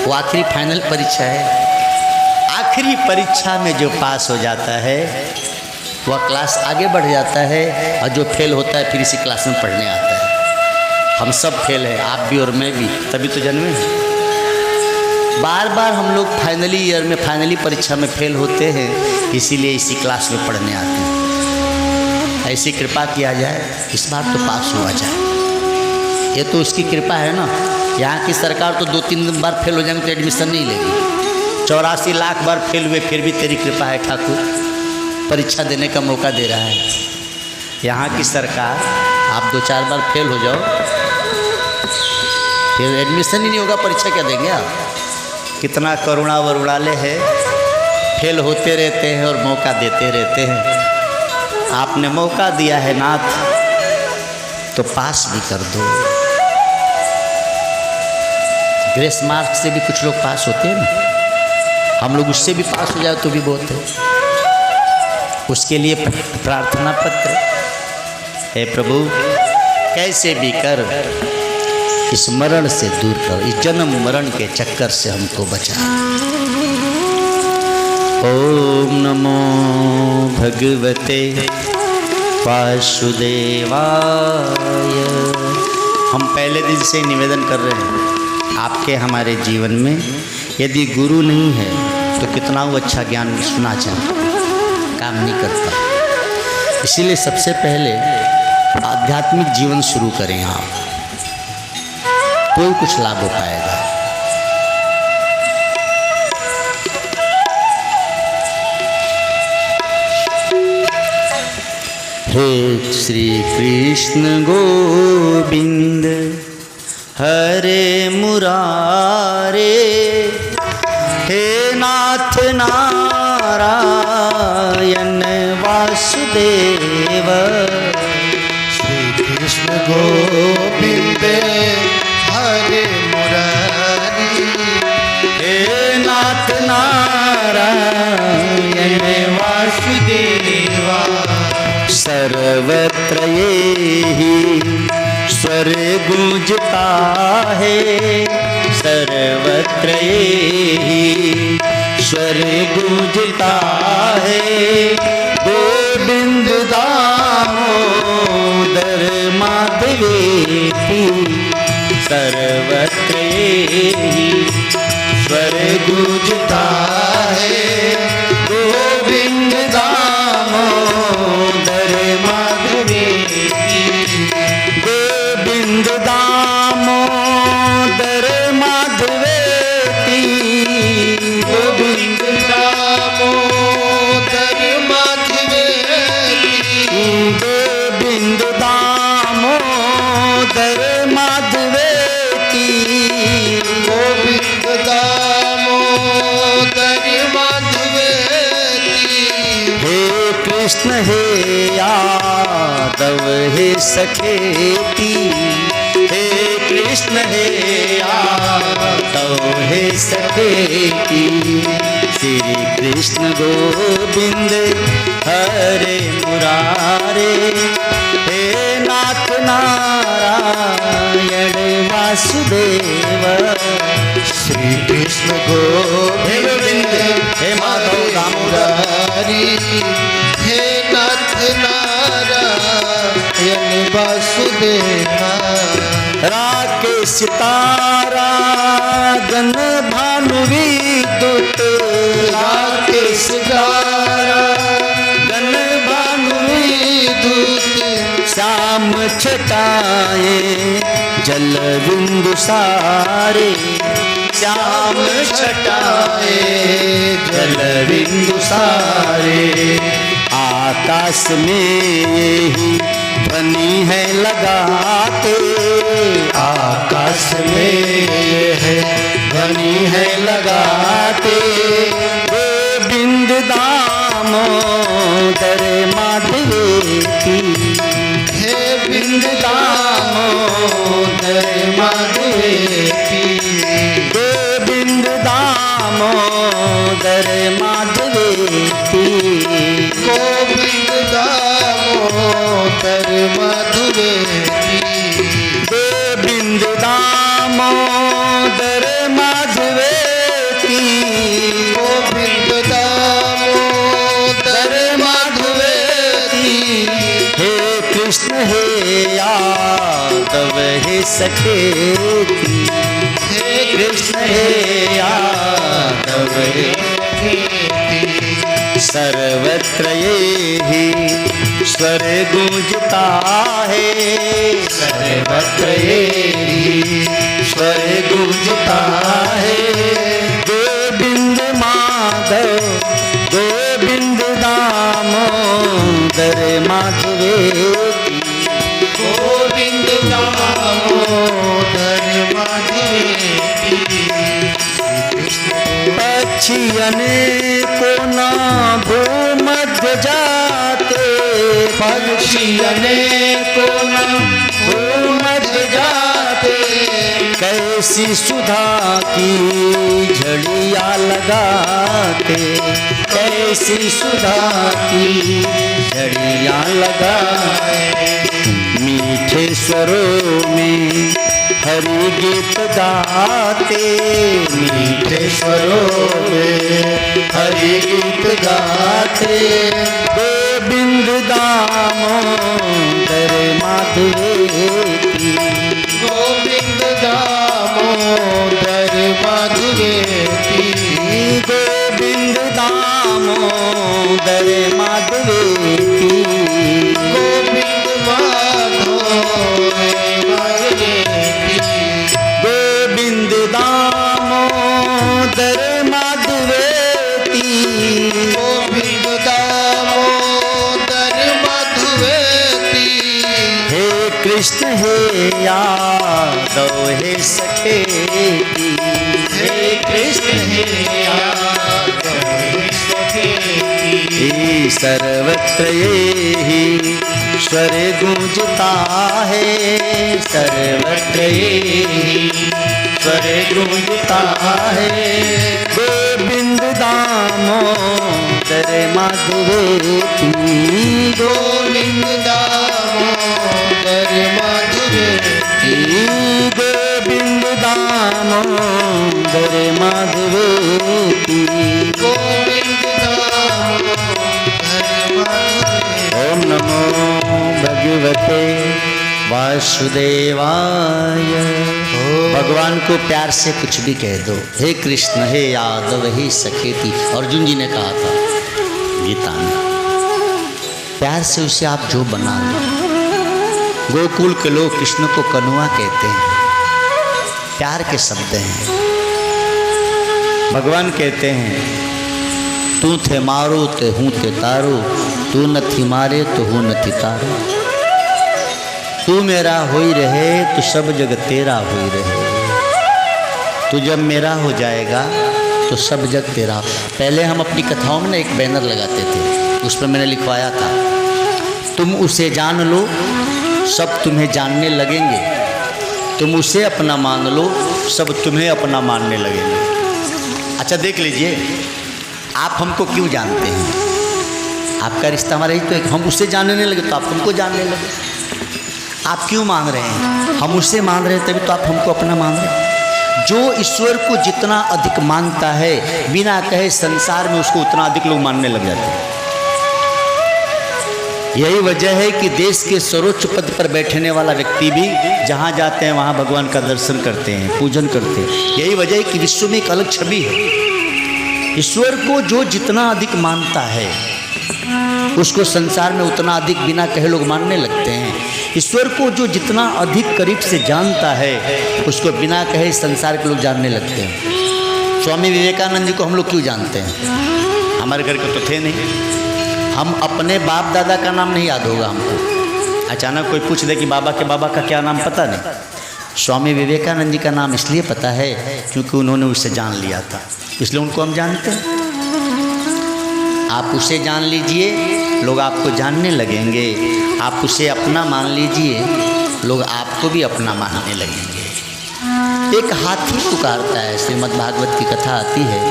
वो आखिरी फाइनल परीक्षा है। आखिरी परीक्षा में जो पास हो जाता है वह क्लास आगे बढ़ जाता है, और जो फेल होता है फिर इसी क्लास में पढ़ने आता है। हम सब फेल हैं, आप भी और मैं भी, तभी तो जन्मे हैं। बार बार हम लोग फाइनली ईयर में फाइनली परीक्षा में फेल होते हैं, इसीलिए इसी क्लास में पढ़ने आते हैं। ऐसी कृपा किया जाए इस बार तो पास हुआ जाए, ये तो उसकी कृपा है ना। यहाँ की सरकार तो 2-3 बार फेल हो जाएंगे तो एडमिशन नहीं लेगी। 84 लाख बार फेल हुए फिर भी तेरी कृपा है ठाकुर, परीक्षा देने का मौका दे रहा है। यहाँ की सरकार आप 2-4 बार फेल हो जाओ फिर एडमिशन ही नहीं होगा, परीक्षा क्या देंगे आप। कितना करुणा वरुणालय है, फेल होते रहते हैं और मौका देते रहते हैं। आपने मौका दिया है नाथ, तो पास भी कर दो। ग्रेस मार्क से भी कुछ लोग पास होते हैं ना, हम लोग उससे भी पास हो जाए तो भी बहुत है। उसके लिए प्रार्थना पत्र, हे प्रभु कैसे भी कर इस मरण से दूर कर, इस जन्म मरण के चक्कर से हमको बचा। ओम नमो भगवते वासुदेवाय। हम पहले दिन से निवेदन कर रहे हैं, आपके हमारे जीवन में यदि गुरु नहीं है तो कितना वो अच्छा ज्ञान सुना चाहे काम नहीं करता। इसीलिए सबसे पहले आध्यात्मिक जीवन शुरू करें आप, तो ही कुछ लाभ हो पाएगा। हे श्री कृष्ण गोविंद हरे मुरारे, हे नाथ नारायण वासुदेव। श्री कृष्ण गोविंद हरे मुरारी, हे नाथ नारायण वासुदेवा। सर्वत्र येहि स्वर गूंजता है, सर्वत्र येहि स्वर गूंजता है। गोविंद दामोदर माधवेति, सर्वत्र येहि स्वर गूंजता है। गोविंद दामोदर माधवेति, गोविंद दामोदर माधवेति, गोविंद दामोदर माधवेति, गोविंद दामोदर माधवेति, गोविंद दामोदर माधवेति। हे कृष्ण हे यादव हे सखेति, हे कृष्ण हे यादव हे सखेति। श्री कृष्ण गोविंद हरे मुरारे, हे नाथ नारायण वासुदेव। श्री कृष्ण गोविंद हे माधव दामोदर मुरारी, हे नाथ नारायण वासुदेवा राकेश तारा गण भानु विद्युत राकेश गारा गण भानु विद्युत श्याम छटाए जल बिंदु सारे श्याम छटाए जल बिंदु सारे आकाश में ही ध्वनि है लगाते आकाश में है ध्वनि है लगाते गोविंद दामोदर माधव की हे बिंद दामोदर माधव की गोविंद दामोदर माधव की गोविंद दामोदर मधुरेती गोविंद दामोदर माधव की गोविंद दामोदर मधुरेती हे कृष्ण हे यादव हे सखेती हे कृष्ण हे यादव हे सर्वत्र ही स्वर गूंजता है सर्वत्र ही स्वर गूंजता है गोविंद माधव गोविंद दामोदर माधव की गोविंद दामोदर मधुरेती पक्षी अनेको न भूमध्य जाते पक्षी अनेको न भूमध्य जाते कैसी सुधा की झड़ियाँ लगाते कैसी सुधा की झड़ियाँ लगाए मीठे स्वरों में हरि गीत गाते मीठे स्वरों में हरि गीत गाते गोविंद दामोदर माधव की गोविंद दामोदर मधुरेती गोविंद दामोदर माधव की गोविंद मधुरेती गोविंद दामोदर माधव की गोविंद दामोदर मधुरेती हे कृष्ण हे यादव हे सखेती हे कृष्ण हे यादव हे सखेती सर्वत्र ही स्वर गूंजता है सर्वत्र ही स्वर गूंजता है गोविंद दामोदर माधव की गोविंद दामोदर मधुरेती गोविंद दामोदर माधव की गोविंद दामोदर मधुरेती ओम नमो भगवते वासुदेवाय भगवान को प्यार से कुछ भी कह दो हे कृष्ण हे यादव हे सखेती अर्जुन जी ने कहा था गीता में प्यार से उसे आप जो बना लो गोकुल के लोग कृष्ण को कनुआ कहते हैं प्यार के शब्द हैं भगवान कहते हैं तू थे मारो ते हूँ ते तारो तू न थी मारे तो हूँ न थी तारो तू मेरा होई रहे तो सब जग तेरा होई रहे तू जब मेरा हो जाएगा तो सब जग तेरा। पहले हम अपनी कथाओं में ना एक बैनर लगाते थे उस पर मैंने लिखवाया था तुम उसे जान लो सब तुम्हें जानने लगेंगे तुम उसे अपना मान लो सब तुम्हें अपना मानने लगेंगे। अच्छा देख लीजिए आप हमको क्यों जानते हैं आपका रिश्ता हमारा ही तो है हम उससे जानने लगे तो आप हमको जानने लगे। आप क्यों मान रहे हैं हम उससे मान रहे हैं तभी तो आप हमको अपना मान रहे हैं। जो ईश्वर को जितना अधिक मानता है बिना कहे संसार में उसको उतना अधिक लोग मानने लग जाते हैं। यही वजह है कि देश के सर्वोच्च पद पर बैठने वाला व्यक्ति भी जहाँ जाते हैं वहाँ भगवान का दर्शन करते हैं, पूजन करते हैं। यही वजह है कि विश्व में एक अलग छवि है। ईश्वर को जो जितना अधिक मानता है उसको संसार में उतना अधिक बिना कहे लोग मानने लगते हैं। ईश्वर को जो जितना अधिक करीब से जानता है उसको बिना कहे संसार के लोग जानने लगते हैं। स्वामी विवेकानंद जी को हम लोग क्यों जानते हैं? हमारे घर के तो थे नहीं, हम अपने बाप दादा का नाम नहीं याद होगा हमको। अचानक कोई पूछ दे कि बाबा के बाबा का क्या नाम, पता नहीं। स्वामी विवेकानंद जी का नाम इसलिए पता है क्योंकि उन्होंने उससे जान लिया था, इसलिए उनको हम जानते हैं। आप उसे जान लीजिए, लोग आपको जानने लगेंगे। आप उसे अपना मान लीजिए, लोग आपको भी अपना मानने लगेंगे। एक हाथी पुकारता है, श्रीमद् भागवत की कथा आती है।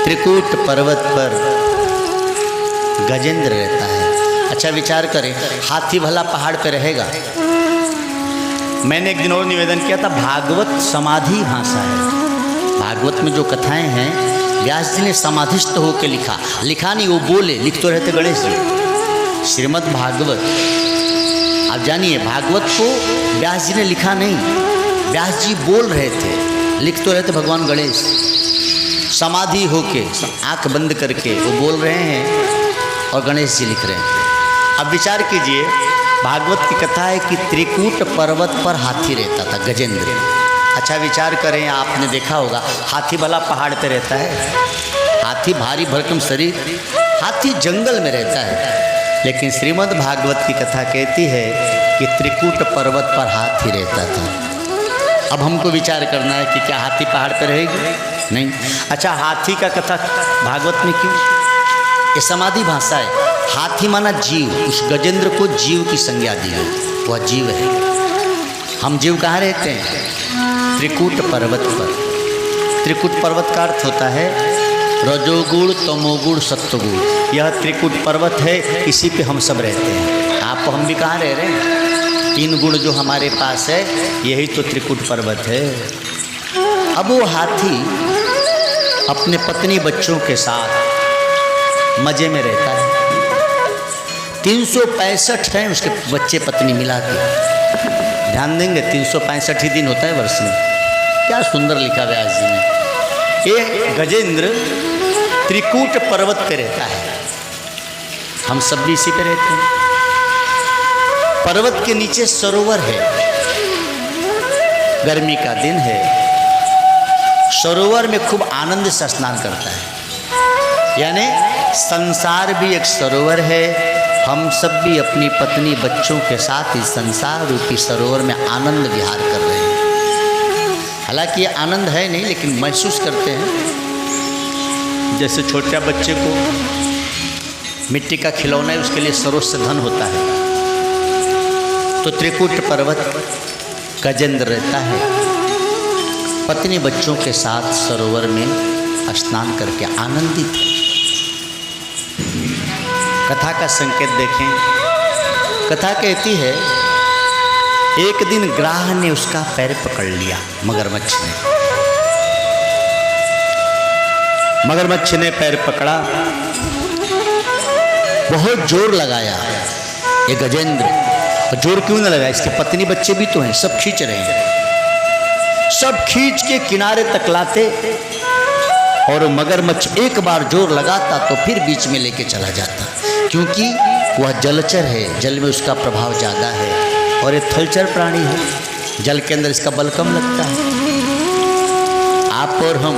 त्रिकूट पर्वत पर गजेंद्र रहता है। अच्छा विचार करें, हाथी भला पहाड़ पे रहेगा? मैंने एक दिन और निवेदन किया था, भागवत समाधि भाषा है। भागवत में जो कथाएं हैं व्यास जी ने समाधिस्थ होकर लिखा नहीं, वो बोले, लिख तो रहते गणेश जी। श्रीमद् भागवत आप जानिए, भागवत को व्यास जी ने लिखा नहीं, व्यास जी बोल रहे थे, लिख तो रहते भगवान गणेश। समाधि होके आंख बंद करके वो बोल रहे हैं और गणेश जी लिख रहे हैं। अब विचार कीजिए, भागवत की कथा है कि त्रिकूट पर्वत पर हाथी रहता था, गजेंद्र। अच्छा विचार करें, आपने देखा होगा हाथी भला पहाड़ पे रहता है? हाथी भारी भरकम शरीर, हाथी जंगल में रहता है। लेकिन श्रीमद् भागवत की कथा कहती है कि त्रिकूट पर्वत पर हाथी रहता था। अब हमको विचार करना है कि क्या हाथी पहाड़ पर रहेगी? नहीं। अच्छा, हाथी का कथा भागवत में क्यों? ये समाधि भाषा है। हाथी माना जीव, उस गजेंद्र को जीव की संज्ञा दी है, वह जीव है। हम जीव कहाँ रहते हैं? त्रिकूट पर्वत पर। त्रिकूट पर्वत का अर्थ होता है रजोगुण, तमोगुण, सत्वगुण। यह त्रिकूट पर्वत है, इसी पे हम सब रहते हैं। आप हम भी कहाँ रह रहे हैं? 3 गुण जो हमारे पास है, यही तो त्रिकूट पर्वत है। अब वो हाथी अपने पत्नी बच्चों के साथ मजे में रहता है। 365 हैं उसके बच्चे पत्नी मिला के। ध्यान देंगे, 365 ही दिन होता है वर्ष में। क्या सुंदर लिखा व्यास जी ने। ये गजेंद्र त्रिकूट पर्वत पे रहता है, हम सब भी इसी पे रहते हैं। पर्वत के नीचे सरोवर है, गर्मी का दिन है, सरोवर में खूब आनंद से स्नान करता है। यानी संसार भी एक सरोवर है, हम सब भी अपनी पत्नी बच्चों के साथ इस संसार रूपी सरोवर में आनंद विहार कर रहे हैं। हालांकि ये आनंद है नहीं, लेकिन महसूस करते हैं। जैसे छोटे बच्चे को मिट्टी का खिलौना है, उसके लिए सरोवर से धन होता है। तो त्रिकूट पर्वत गजेंद्र रहता है, पत्नी बच्चों के साथ सरोवर में स्नान करके आनंदित है। कथा का संकेत देखें। कथा कहती है एक दिन ग्राह ने उसका पैर पकड़ लिया, मगरमच्छ ने। मगरमच्छ ने पैर पकड़ा, बहुत जोर लगाया ये गजेंद्र। जोर क्यों न लगाया? इसके पत्नी बच्चे भी तो हैं, सब खींच रहे हैं। सब खींच के किनारे तक लाते और मगरमच्छ एक बार जोर लगाता तो फिर बीच में लेके चला जाता, क्योंकि वह जलचर है, जल में उसका प्रभाव ज़्यादा है और ये थलचर प्राणी है, जल के अंदर इसका बल कम लगता है। आप और हम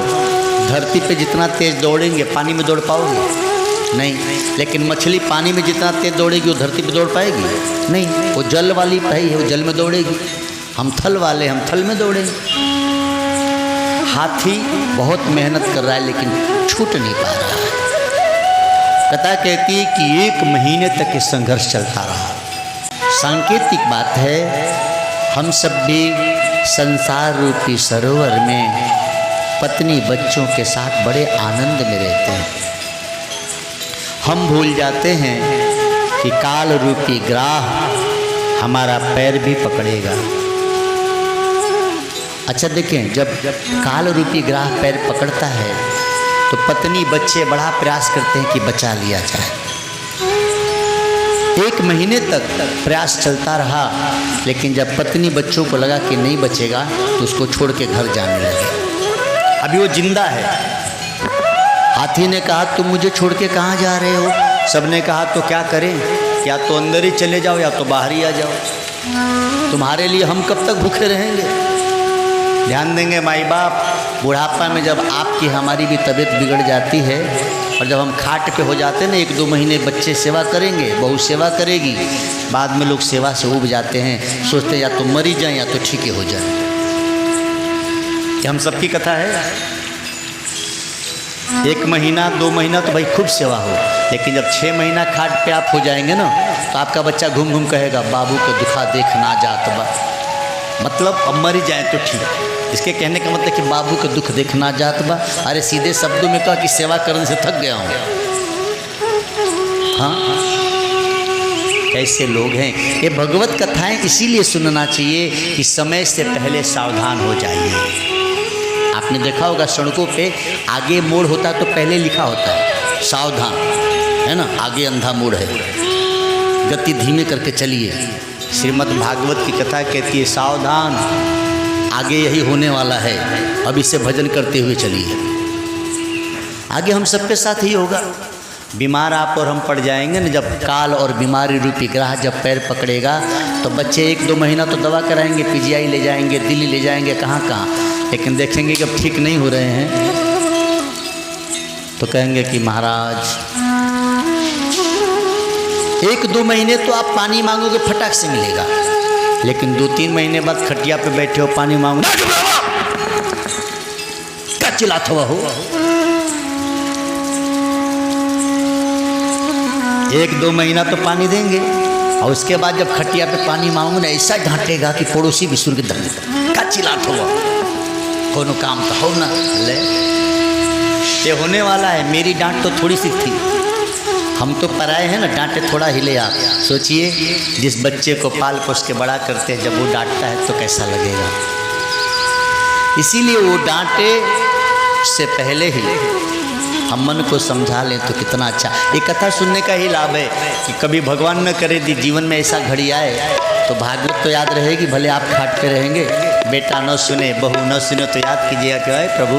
धरती पे जितना तेज दौड़ेंगे पानी में दौड़ पाओगे? नहीं। लेकिन मछली पानी में जितना तेज दौड़ेगी वो धरती पे दौड़ पाएगी? नहीं। वो जल वाली है, वो जल में दौड़ेगी। हम थल वाले, हम थल में दौड़ेंगे। हाथी बहुत मेहनत कर रहा है लेकिन छूट नहीं पा रहा है। कथा कहती है कि 1 महीने तक ये संघर्ष चलता रहा। सांकेतिक बात है, हम सब भी संसार रूपी सरोवर में पत्नी बच्चों के साथ बड़े आनंद में रहते हैं। हम भूल जाते हैं कि काल रूपी ग्राह हमारा पैर भी पकड़ेगा। अच्छा देखें, जब काल रूपी ग्राह पैर पकड़ता है तो पत्नी बच्चे बड़ा प्रयास करते हैं कि बचा लिया जाए। 1 महीने तक प्रयास चलता रहा, लेकिन जब पत्नी बच्चों को लगा कि नहीं बचेगा तो उसको छोड़ के घर जाने लगे। अभी वो जिंदा है। हाथी ने कहा तुम मुझे छोड़ के कहाँ जा रहे हो? सबने कहा तो क्या करें, या तो अंदर ही चले जाओ या तो बाहर ही आ जाओ, तुम्हारे लिए हम कब तक भूखे रहेंगे। ध्यान देंगे माई बाप, बुढ़ापा में जब आपकी हमारी भी तबीयत बिगड़ जाती है और जब हम खाट पे हो जाते हैं ना, 1-2 महीने बच्चे सेवा करेंगे, बहू सेवा करेगी, बाद में लोग सेवा से उब जाते हैं, सोचते या तो मरी जाएं या तो ठीक हो जाए। ये हम सबकी कथा है। 1 महीना 2 महीना तो भाई खूब सेवा हो, लेकिन जब 6 महीना खाट पे आप हो जाएंगे ना, तो आपका बच्चा घूम घूम कहेगा बाबू को दुखा देख ना जात बा। मतलब अब मरी जाए तो ठीक। इसके कहने का मतलब कि बाबू का दुख देखना जात बा। अरे सीधे शब्दों में कहा कि सेवा करने से थक गया हूँ। हाँ, कैसे लोग हैं। ये भगवत कथाएं इसीलिए सुनना चाहिए कि समय से पहले सावधान हो जाइए। आपने देखा होगा सड़कों पे आगे मोड़ होता तो पहले लिखा होता है सावधान, है ना, आगे अंधा मोड़ है, गति धीमे करके चलिए। श्रीमद् भागवत की कथा कहती है सावधान, आगे यही होने वाला है, अब इससे भजन करते हुए चलिए। आगे हम सबके साथ ही होगा। बीमार आप और हम पड़ जाएंगे ना, जब काल और बीमारी रूपी ग्रह जब पैर पकड़ेगा तो बच्चे 1-2 महीना तो दवा कराएंगे, PGI ले जाएंगे, दिल्ली ले जाएंगे, कहाँ कहाँ, लेकिन देखेंगे कि अब ठीक नहीं हो रहे हैं तो कहेंगे कि महाराज 1-2 महीने तो आप पानी मांगोगे फटाक से मिलेगा, लेकिन 2-3 महीने बाद खटिया पे बैठे हो पानी मांगो क्या चिल्लाता हुआ हो। 1-2 महीना तो पानी देंगे और उसके बाद जब खटिया पे पानी मांगो ना, ऐसा ढांटेगा कि पड़ोसी भी सुर के दम क्या चिल्लाता हुआ, कोनो काम तो हो ना ले। ये होने वाला है। मेरी डांट तो थोड़ी सी थी, हम तो पराए हैं ना, डांटे थोड़ा हिले आप। सोचिए जिस बच्चे को पाल पोस के बड़ा करते हैं, जब वो डांटता है तो कैसा लगेगा। इसीलिए वो डांटे से पहले ही हम मन को समझा लें तो कितना अच्छा। ये कथा सुनने का ही लाभ है कि कभी भगवान न करे जीवन में ऐसा घड़ी आए तो भागवत तो याद रहेगी, भले आप खाट पे रहेंगे, बेटा न सुने बहू न सुने तो याद कीजिएगा कि अरे प्रभु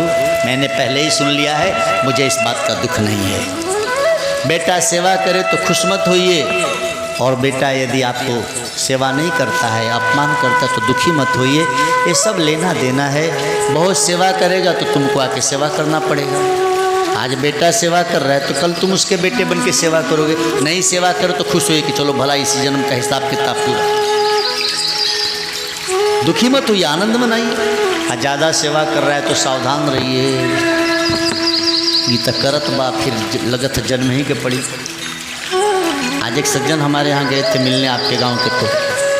मैंने पहले ही सुन लिया है, मुझे इस बात का दुख नहीं है। बेटा सेवा करे तो खुश मत होइए, और बेटा यदि आपको सेवा नहीं करता है, अपमान करता है तो दुखी मत होइए। ये सब लेना देना है। बहुत सेवा करेगा तो तुमको आके सेवा करना पड़ेगा। आज बेटा सेवा कर रहा है तो कल तुम उसके बेटे बन के सेवा करोगे। नहीं सेवा करो तो खुश होइए कि चलो भला इसी जन्म का हिसाब किताब पूरा। दुखी मत होइए, आनंद मनाइए। ज़्यादा सेवा कर रहा है तो सावधान रहिए, ये तो करत बा फिर लगत जन्म ही के पड़ी। आज एक सज्जन हमारे यहाँ गए थे मिलने आपके गांव के, तो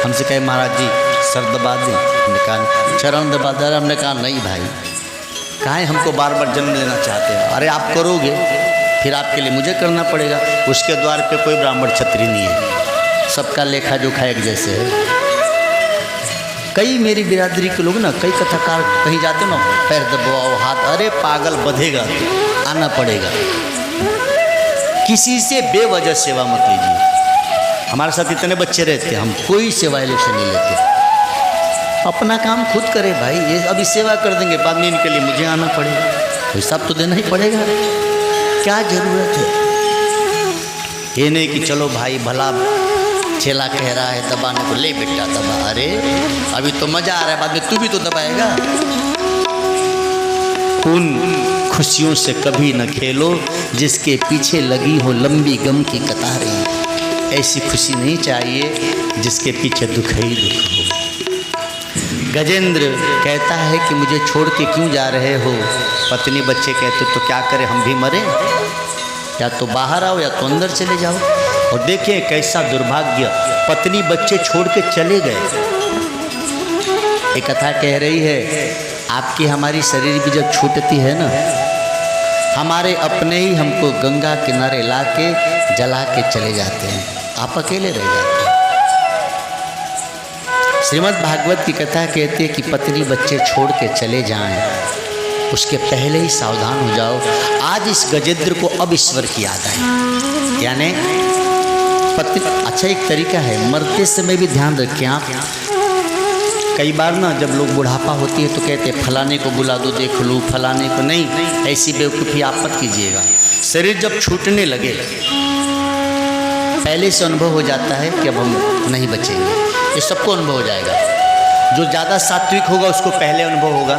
हमसे कहे महाराज जी सर दबा दें, हमने कहा चरण दबा दे। हमने कहा नहीं भाई, काहे हमको बार बार जन्म लेना चाहते हैं। अरे आप करोगे फिर आपके लिए मुझे करना पड़ेगा। उसके द्वार पे कोई ब्राह्मण क्षत्रिय नहीं है, सबका लेखा जोखा एक जैसे है। कई मेरी बिरादरी के लोग ना, कई कथाकार कहीं जाते ना, पैर दबाओ हाथ, अरे पागल बधेगा तो आना पड़ेगा। किसी से बेवजह सेवा मत लीजिए। हमारे साथ इतने बच्चे रहते हैं, हम कोई सेवा लोग से नहीं लेते। अपना काम खुद करे भाई। ये अभी सेवा कर देंगे, बाद में इनके लिए मुझे आना पड़ेगा, हिसाब तो देना ही पड़ेगा। क्या जरूरत है। ये नहीं कि चलो भाई भला चेला कह रहा है दबाने को, ले बेटा दबा। अरे अभी तो मजा आ रहा है, बाद में तू भी तो दबाएगा। उन खुशियों से कभी न खेलो जिसके पीछे लगी हो लंबी गम की कतारें। ऐसी खुशी नहीं चाहिए जिसके पीछे दुख ही दुख हो। गजेंद्र कहता है कि मुझे छोड़ के क्यों जा रहे हो। पत्नी बच्चे कहते तो क्या करें, हम भी मरे, या तो बाहर आओ या तो अंदर चले जाओ। और देखिए कैसा दुर्भाग्य, पत्नी बच्चे छोड़ के चले गए। एक कथा कह रही है आपकी हमारी शरीर भी जब छूटती है ना, हमारे अपने ही हमको गंगा किनारे ला के जला के चले जाते हैं, आप अकेले रह जाते हैं। श्रीमद् भागवत की कथा कहती है कि पत्नी बच्चे छोड़ के चले जाएं, उसके पहले ही सावधान हो जाओ। आज इस गजेंद्र को अब ईश्वर की याद आई, यानी पति अच्छा एक तरीका है, मरते समय भी ध्यान रखें आप। कई बार ना जब लोग बुढ़ापा होती है तो कहते हैं फलाने को बुला दो देख लूँ, फलाने को नहीं, ऐसी बेवकूफ़ी आप मत कीजिएगा। शरीर जब छूटने लगे पहले से अनुभव हो जाता है कि अब हम नहीं बचेंगे, ये सबको अनुभव हो जाएगा। जो ज़्यादा सात्विक होगा उसको पहले अनुभव होगा,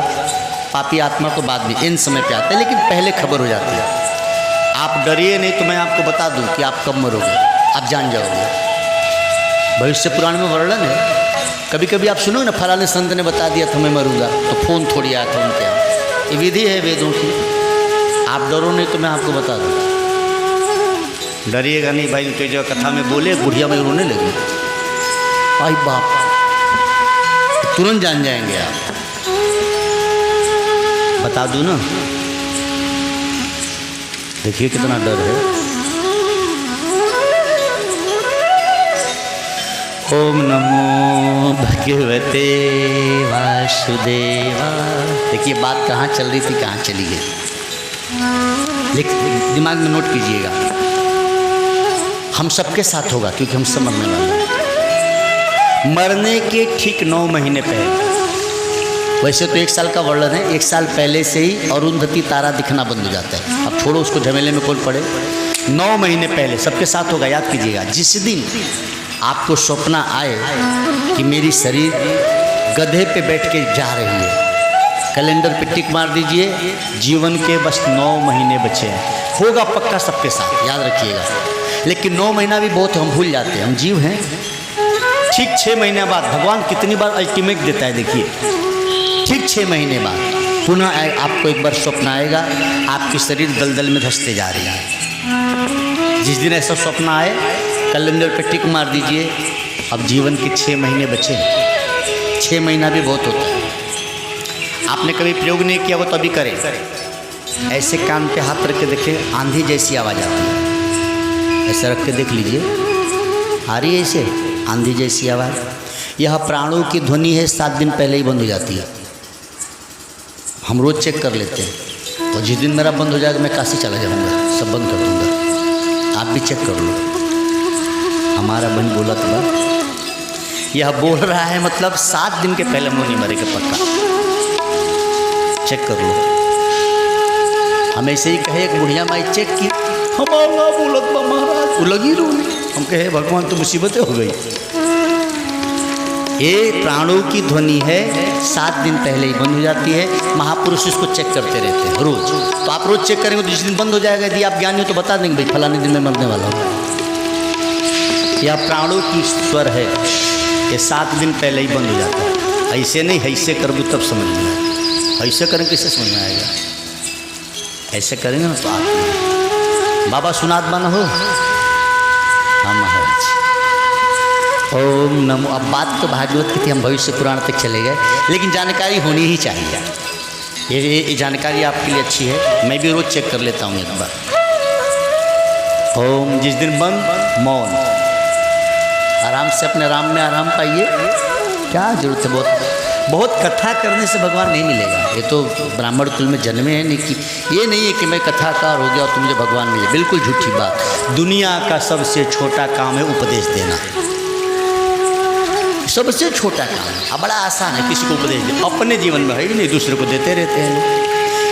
पापी आत्मा को बाद में इन समय पे आता है, लेकिन पहले खबर हो जाती है। आप डरिए नहीं तो मैं आपको बता दूं कि आप कब मरोगे, आप जान जाओगे। भविष्य पुराण में वर्णन है, कभी कभी आप सुनो ना फलाने संत ने बता दिया था मैं मरूंगा, तो फोन थोड़ी आया था उनके यहाँ। ये विधि है वेदों की, आप डरो नहीं तो मैं आपको बता दूँ। डरिएगा नहीं भाई, उनके जो कथा में बोले बुढ़िया में रोने लगी, भाई बाप तुरंत जान जाएंगे आप। बता दूं ना, देखिए कितना डर है। ओम नमो भगवते वासुदेवा। देखिए बात कहाँ चल रही थी, कहाँ चली गई, लेकिन दिमाग में नोट कीजिएगा। हम सबके साथ होगा क्योंकि हम सब मरने वाले हैं। मरने के ठीक 9 महीने पहले, वैसे तो 1 साल का वर्णन है, 1 साल पहले से ही अरुंधति तारा दिखना बंद हो जाता है। अब छोड़ो उसको, झमेले में कौन पड़े। 9 महीने पहले सबके साथ होगा, याद कीजिएगा। जिस दिन आपको सपना आए कि मेरी शरीर गधे पे बैठ के जा रही है, कैलेंडर पे टिक मार दीजिए, जीवन के बस 9 महीने बचे हैं। होगा पक्का सबके साथ, याद रखिएगा। लेकिन 9 महीना भी बहुत हम भूल जाते हैं, हम जीव हैं। ठीक 6 महीने बाद भगवान कितनी बार अल्टीमेट देता है, देखिए। ठीक 6 महीने बाद पुनः आपको एक बार स्वप्न आएगा, आपकी शरीर दलदल में धंसते जा रही है। जिस दिन ऐसा स्वप्न आए, कैलेंडर पे टिक मार दीजिए। अब जीवन के 6 महीने बचे। 6 महीना भी बहुत होता है। आपने कभी प्रयोग नहीं किया वो तो अभी करें। ऐसे कान पे हाथ रख के देखें, आंधी जैसी आवाज़ आती है। ऐसा रख के देख लीजिए, आ रही है ऐसे आंधी जैसी आवाज़। यह प्राणों की ध्वनि है, 7 दिन पहले ही बंद हो जाती है। हम रोज़ चेक कर लेते हैं, और जिस दिन मेरा बंद हो जाएगा मैं काशी चला जाऊँगा, सब बंद कर दूँगा। आप भी चेक कर लो। हमारा बहन बोला था, यह बोल रहा है मतलब 7 दिन के पहले मुँह नहीं मरेगा पक्का। चेक कर लो। हम ऐसे ही कहे, एक बुढ़िया माई चेक की, हमारा बोलत बा महाराज, वो लगी रोने। हम कहे भगवान तो मुसीबतें हो गई। ये प्राणों की ध्वनि है, 7 दिन पहले ही बंद हो जाती है। महापुरुष इसको चेक करते रहते हैं रोज। तो आप रोज चेक करेंगे तो जिस दिन बंद हो जाएगा, यदि आप ज्ञानी हो तो बता देंगे भाई फलाने दिन में मरने वाला हूँ। यह प्राणों की स्वर है, ये 7 दिन पहले ही बंद हो जाता है। ऐसे नहीं, ऐसे करोगे तब समझ में आएगा। ऐसे करेंगे किससे समझ में आएगा? ऐसे करेंगे ना तो आप बाबा सुनात बना हो। हाँ महाराज, ओम नमो। अब बात तो भागवत की थी, हम भविष्य पुराण तक चले गए, लेकिन जानकारी होनी ही चाहिए। ये जानकारी आपके लिए अच्छी है, मैं भी रोज चेक कर लेता हूँ एक बार। ओम, जिस दिन बंद, मौन, आराम से अपने राम में आराम पाइए। क्या जरूरत है बहुत कथा करने से भगवान नहीं मिलेगा। ये तो ब्राह्मण कुल में जन्मे हैं, नहीं कि ये नहीं है कि मैं कथाकार हो गया और तो मुझे भगवान मिले, बिल्कुल झूठी बात। दुनिया का सबसे छोटा काम है उपदेश देना, सबसे छोटा काम है। अब बड़ा आसान है किसी को उपदेश दे, अपने जीवन में है ही नहीं, दूसरे को देते रहते हैं।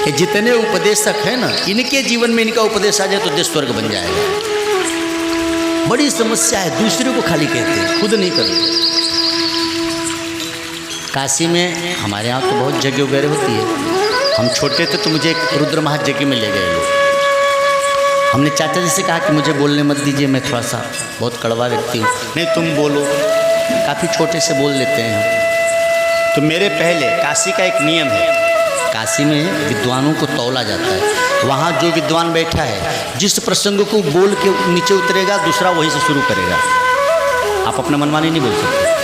ये जितने उपदेशक हैं ना, इनके जीवन में इनका उपदेश आ जाए तो देश स्वर्ग बन जाएगा। बड़ी समस्या है, दूसरे को खाली कहते हैं, खुद नहीं करते। काशी में हमारे यहाँ तो बहुत जगह वगैरह होती है। हम छोटे थे तो मुझे एक रुद्र महायज्ञ में ले गए लोग। हमने चाचा जी से कहा कि मुझे बोलने मत दीजिए, मैं थोड़ा सा बहुत कड़वा व्यक्ति हूँ। नहीं तुम बोलो, काफ़ी छोटे से बोल लेते हैं। तो मेरे पहले काशी का एक नियम है, काशी में विद्वानों को तौला जाता है। वहाँ जो विद्वान बैठा है, जिस प्रसंग को बोल के नीचे उतरेगा, दूसरा वहीं से शुरू करेगा। आप अपना मनमानी नहीं बोल सकते।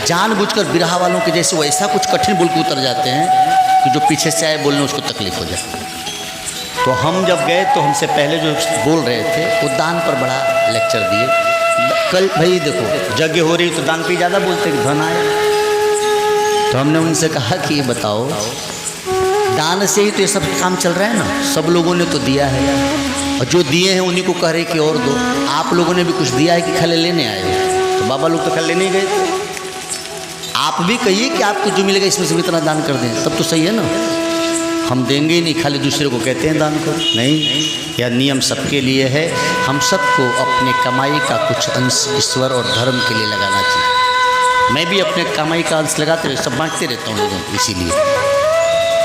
जानबूझकर बिरहा वालों के जैसे वैसा कुछ कठिन बोल के उतर जाते हैं कि जो पीछे से आए बोलने उसको तकलीफ हो जाए। तो हम जब गए तो हमसे पहले जो बोल रहे थे वो दान पर बड़ा लेक्चर दिए। कल भाई देखो यज्ञ हो रही तो दान पे ज़्यादा बोलते कि धन आए। तो हमने उनसे कहा कि ये बताओ, दान से ही तो ये सब काम चल रहा है ना, सब लोगों ने तो दिया है, और जो दिए हैं उन्हीं को कह रहे कि और दो। आप लोगों ने भी कुछ दिया है कि खाली लेने आए हो? तो बाबा लोग तो खाली लेने ही गए थे। आप भी कहिए कि आपको जो मिलेगा इसमें से भी इतना दान कर दें, तब तो सही है ना। हम देंगे ही नहीं, खाली दूसरे को कहते हैं दान करो। नहीं, यह नियम सबके लिए है। हम सबको अपने कमाई का कुछ अंश ईश्वर और धर्म के लिए लगाना चाहिए। मैं भी अपने कमाई का अंश लगाते रहे, सब बांटते रहता हूँ लोगों को। इसीलिए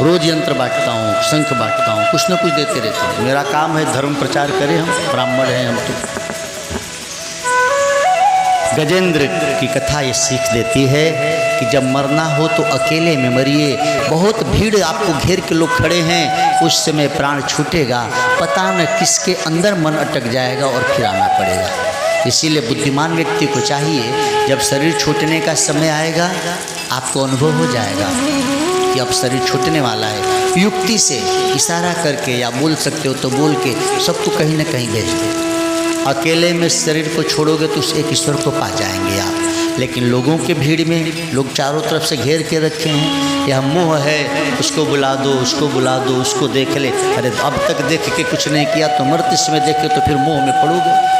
रोज यंत्र बांटता हूँ, शंख बांटता हूँ, कुछ ना कुछ देते रहता हूँ। मेरा काम है धर्म प्रचार करें। हम ब्राह्मण हैं हम तो। गजेंद्र की कथा ये सीख देती है कि जब मरना हो तो अकेले में मरिए। बहुत भीड़ आपको घेर के लोग खड़े हैं, उस समय प्राण छूटेगा, पता न किसके अंदर मन अटक जाएगा और फिर आना पड़ेगा। इसीलिए बुद्धिमान व्यक्ति को चाहिए जब शरीर छूटने का समय आएगा आपको अनुभव हो जाएगा कि अब शरीर छूटने वाला है। युक्ति से इशारा करके या बोल सकते हो तो बोल के सबको कहीं ना कहीं भेज दे। अकेले में शरीर को छोड़ोगे तो उस एक ईश्वर को पा जाएंगे आप। लेकिन लोगों के भीड़ में लोग चारों तरफ से घेर के रखे हैं। यह मोह है, उसको बुला दो, उसको बुला दो, उसको देख ले। अरे अब तक देख के कुछ नहीं किया तो मरते समय देखे तो फिर मोह में पड़ोगे।